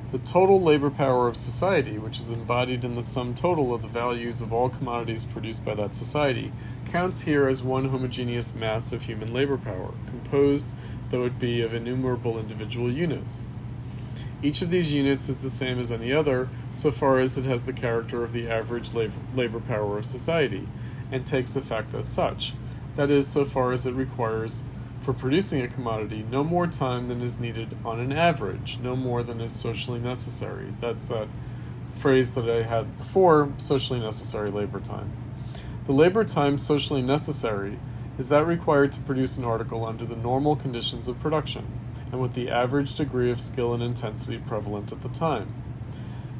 The total labor power of society, which is embodied in the sum total of the values of all commodities produced by that society, counts here as one homogeneous mass of human labor power, composed, though it be, of innumerable individual units. Each of these units is the same as any other, so far as it has the character of the average labor power of society, and takes effect as such. That is, so far as it requires for producing a commodity no more time than is needed on an average, no more than is socially necessary. That's that phrase that I had before, socially necessary labor time. The labor time socially necessary is that required to produce an article under the normal conditions of production, and with the average degree of skill and intensity prevalent at the time.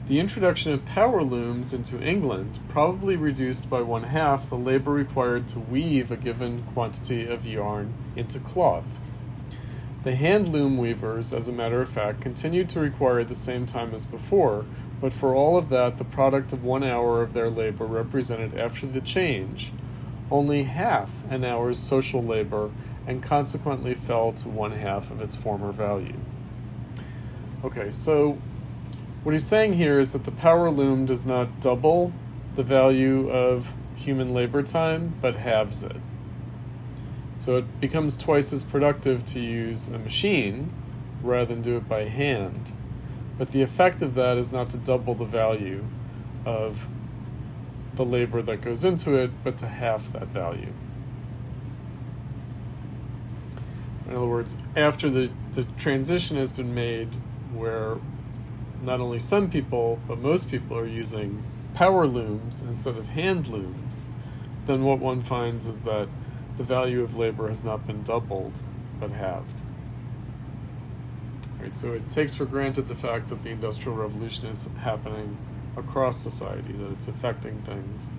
The introduction of power looms into England probably reduced by 1/2 the labor required to weave a given quantity of yarn into cloth. The hand loom weavers, as a matter of fact, continued to require the same time as before, but for all of that, the product of 1 hour of their labor represented, after the change, only half an hour's social labor, and consequently fell to 1/2 of its former value. Okay, so what he's saying here is that the power loom does not double the value of human labor time, but halves it. So it becomes twice as productive to use a machine rather than do it by hand. But the effect of that is not to double the value of the labor that goes into it, but to half that value. In other words, after the transition has been made where not only some people, but most people are using power looms instead of hand looms, then what one finds is that the value of labor has not been doubled, but halved. Right, so it takes for granted the fact that the Industrial Revolution is happening across society, that it's affecting things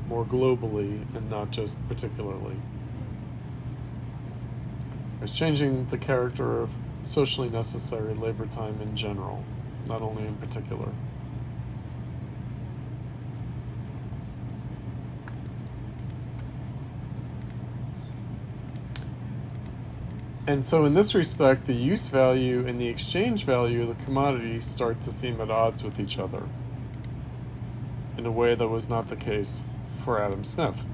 more globally and not just particularly. It's changing the character of socially necessary labor time in general, not only in particular. And so in this respect, the use value and the exchange value of the commodity start to seem at odds with each other in a way that was not the case for Adam Smith.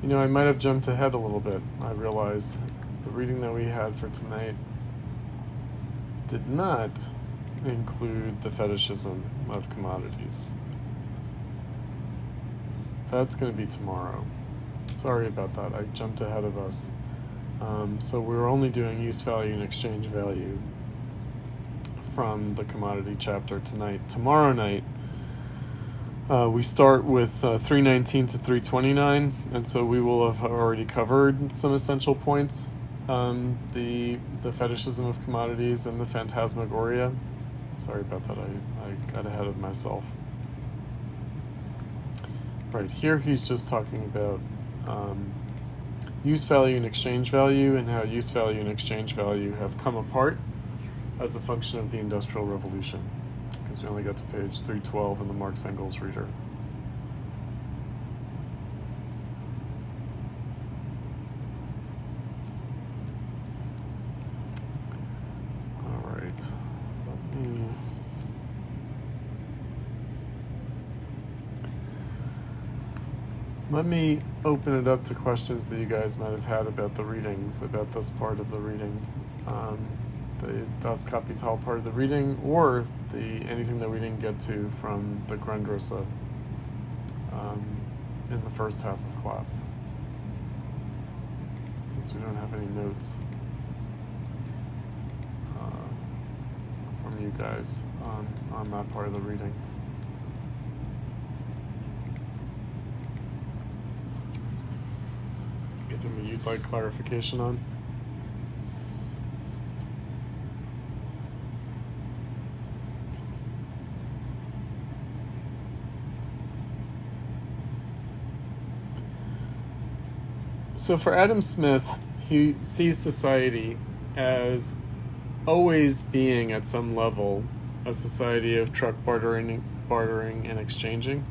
You know, I might have jumped ahead a little bit. I realize the reading that we had for tonight did not include the fetishism of commodities. That's going to be tomorrow. Sorry about that. I jumped ahead of us. So we were only doing use value and exchange value from the commodity chapter tonight. Tomorrow night, we start with 319 to 329, and so we will have already covered some essential points. The fetishism of commodities and the phantasmagoria. Sorry about that, I got ahead of myself. Right, here he's just talking about use value and exchange value, and how use value and exchange value have come apart as a function of the Industrial Revolution. Because we only got to page 312 in the Marx-Engels Reader. All right. Let me open it up to questions that you guys might have had about the readings, about this part of the reading. The Das Kapital part of the reading, or anything that we didn't get to from the Grundrisse in the first half of class, since we don't have any notes from you guys on that part of the reading. Anything that you'd like clarification on? So for Adam Smith, he sees society as always being at some level a society of truck bartering and exchanging.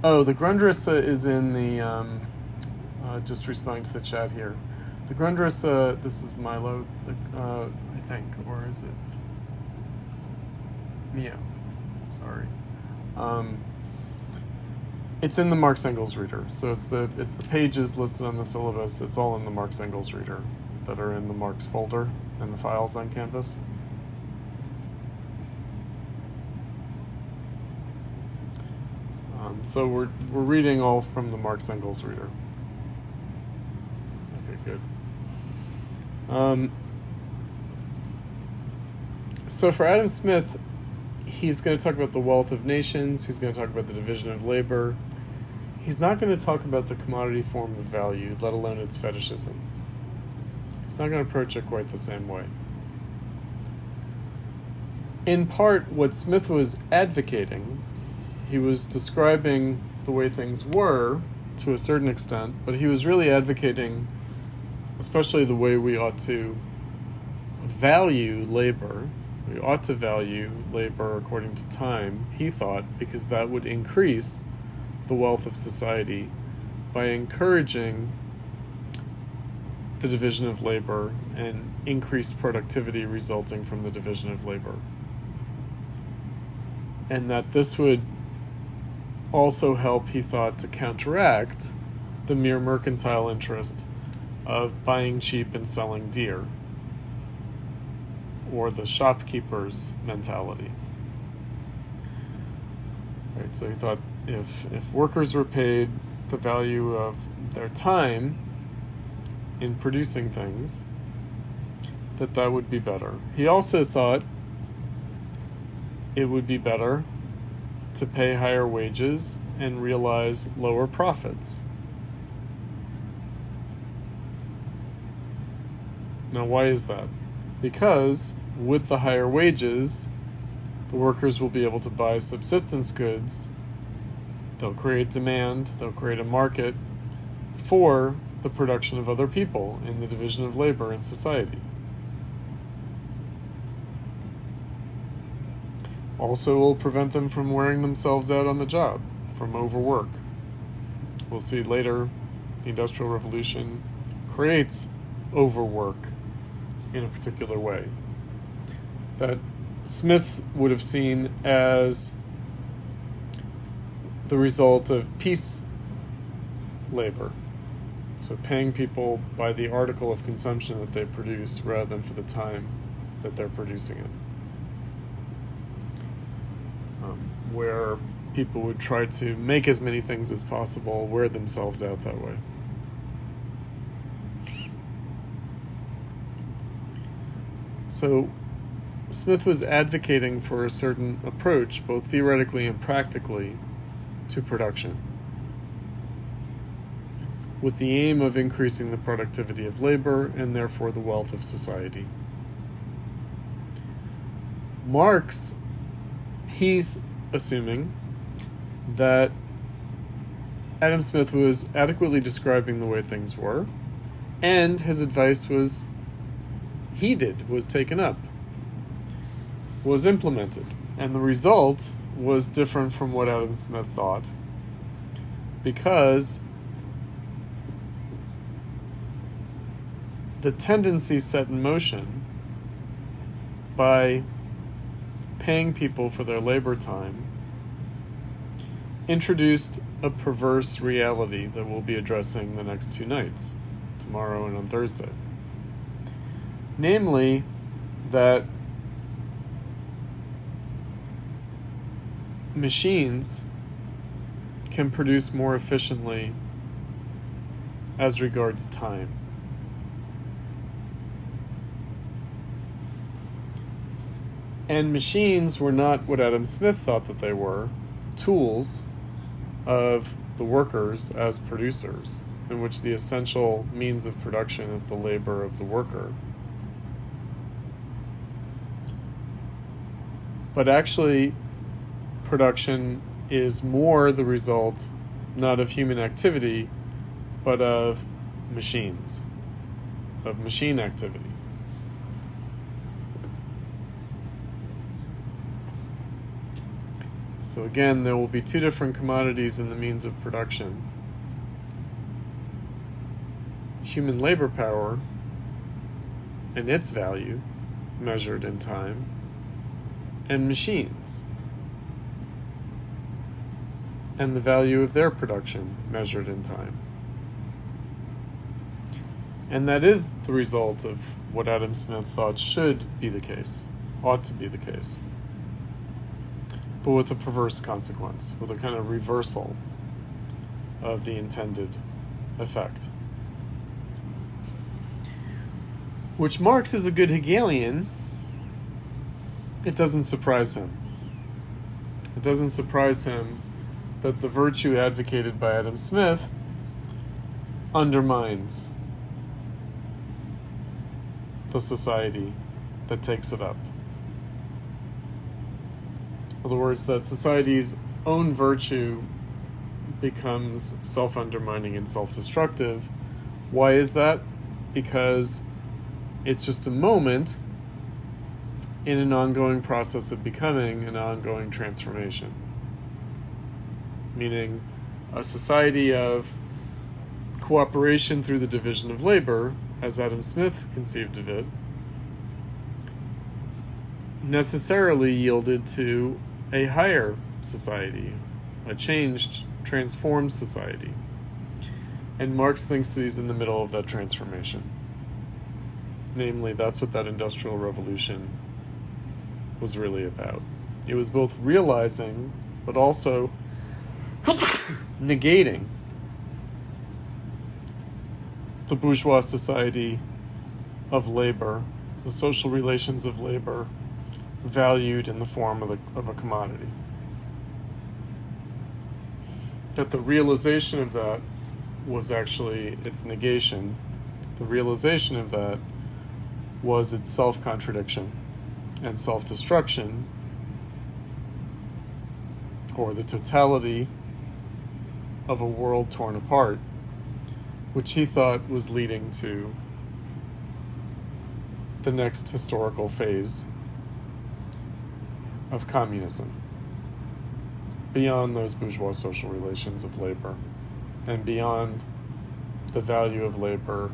The Grundrisse is in the, just responding to the chat here. The Grundrisse, this is Milo, I think, or is it Mio? Sorry. It's in the Marx-Engels Reader, so it's the pages listed on the syllabus. It's all in the Marx-Engels Reader that are in the Marx folder and the files on Canvas. So we're reading all from the Marx-Engels Reader. Okay, good. So for Adam Smith, he's going to talk about the wealth of nations. He's going to talk about the division of labor. He's not going to talk about the commodity form of value, let alone its fetishism. He's not going to approach it quite the same way. In part, what Smith was advocating, he was describing the way things were to a certain extent, but he was really advocating, especially the way we ought to value labor. We ought to value labor according to time, he thought, because that would increase the wealth of society by encouraging the division of labor and increased productivity resulting from the division of labor. And that this would also help, he thought, to counteract the mere mercantile interest of buying cheap and selling dear, or the shopkeeper's mentality. Right, so he thought if workers were paid the value of their time in producing things, that would be better. He also thought it would be better to pay higher wages and realize lower profits. Now, why is that? Because with the higher wages, the workers will be able to buy subsistence goods. They'll create demand, they'll create a market for the production of other people in the division of labor in society. Also will prevent them from wearing themselves out on the job, from overwork. We'll see later, the Industrial Revolution creates overwork in a particular way that Smith would have seen as the result of peace labor. So paying people by the article of consumption that they produce rather than for the time that they're producing it. Where people would try to make as many things as possible, wear themselves out that way. So Smith was advocating for a certain approach, both theoretically and practically, to production, with the aim of increasing the productivity of labor and therefore the wealth of society. Marx, he's assuming that Adam Smith was adequately describing the way things were, and his advice was heeded, was taken up, was implemented, and the result was different from what Adam Smith thought, because the tendency set in motion by paying people for their labor time introduced a perverse reality that we'll be addressing the next 2 nights, tomorrow and on Thursday. Namely, that machines can produce more efficiently as regards time. And machines were not what Adam Smith thought that they were, tools of the workers as producers, in which the essential means of production is the labor of the worker. But actually, production is more the result not of human activity, but of machines, of machine activity. So again, there will be 2 different commodities in the means of production. Human labor power and its value measured in time, and machines and the value of their production measured in time. And that is the result of what Adam Smith thought should be the case, ought to be the case, but with a perverse consequence, with a kind of reversal of the intended effect. Which Marx is a good Hegelian. It doesn't surprise him. It doesn't surprise him that the virtue advocated by Adam Smith undermines the society that takes it up. In other words, that society's own virtue becomes self-undermining and self-destructive. Why is that? Because it's just a moment in an ongoing process of becoming an ongoing transformation. Meaning, a society of cooperation through the division of labor, as Adam Smith conceived of it, necessarily yielded to a higher society, a changed, transformed society. And Marx thinks that he's in the middle of that transformation. Namely, that's what that Industrial Revolution was really about. It was both realizing, but also negating the bourgeois society of labor, the social relations of labor, valued in the form of a commodity. That the realization of that was actually its negation. The realization of that was its self-contradiction and self-destruction, or the totality of a world torn apart which he thought was leading to the next historical phase of communism, beyond those bourgeois social relations of labor, and beyond the value of labor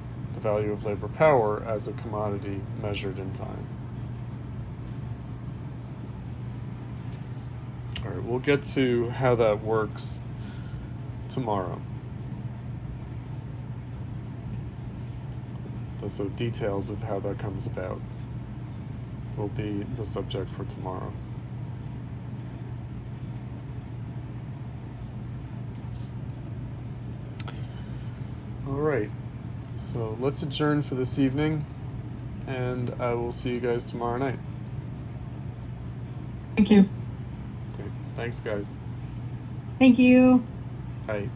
power as a commodity measured in time. All right, we'll get to how that works tomorrow. So details of how that comes about will be the subject for tomorrow. All right, so let's adjourn for this evening, and I will see you guys tomorrow night. Thank you. Okay, thanks, guys. Thank you. Bye.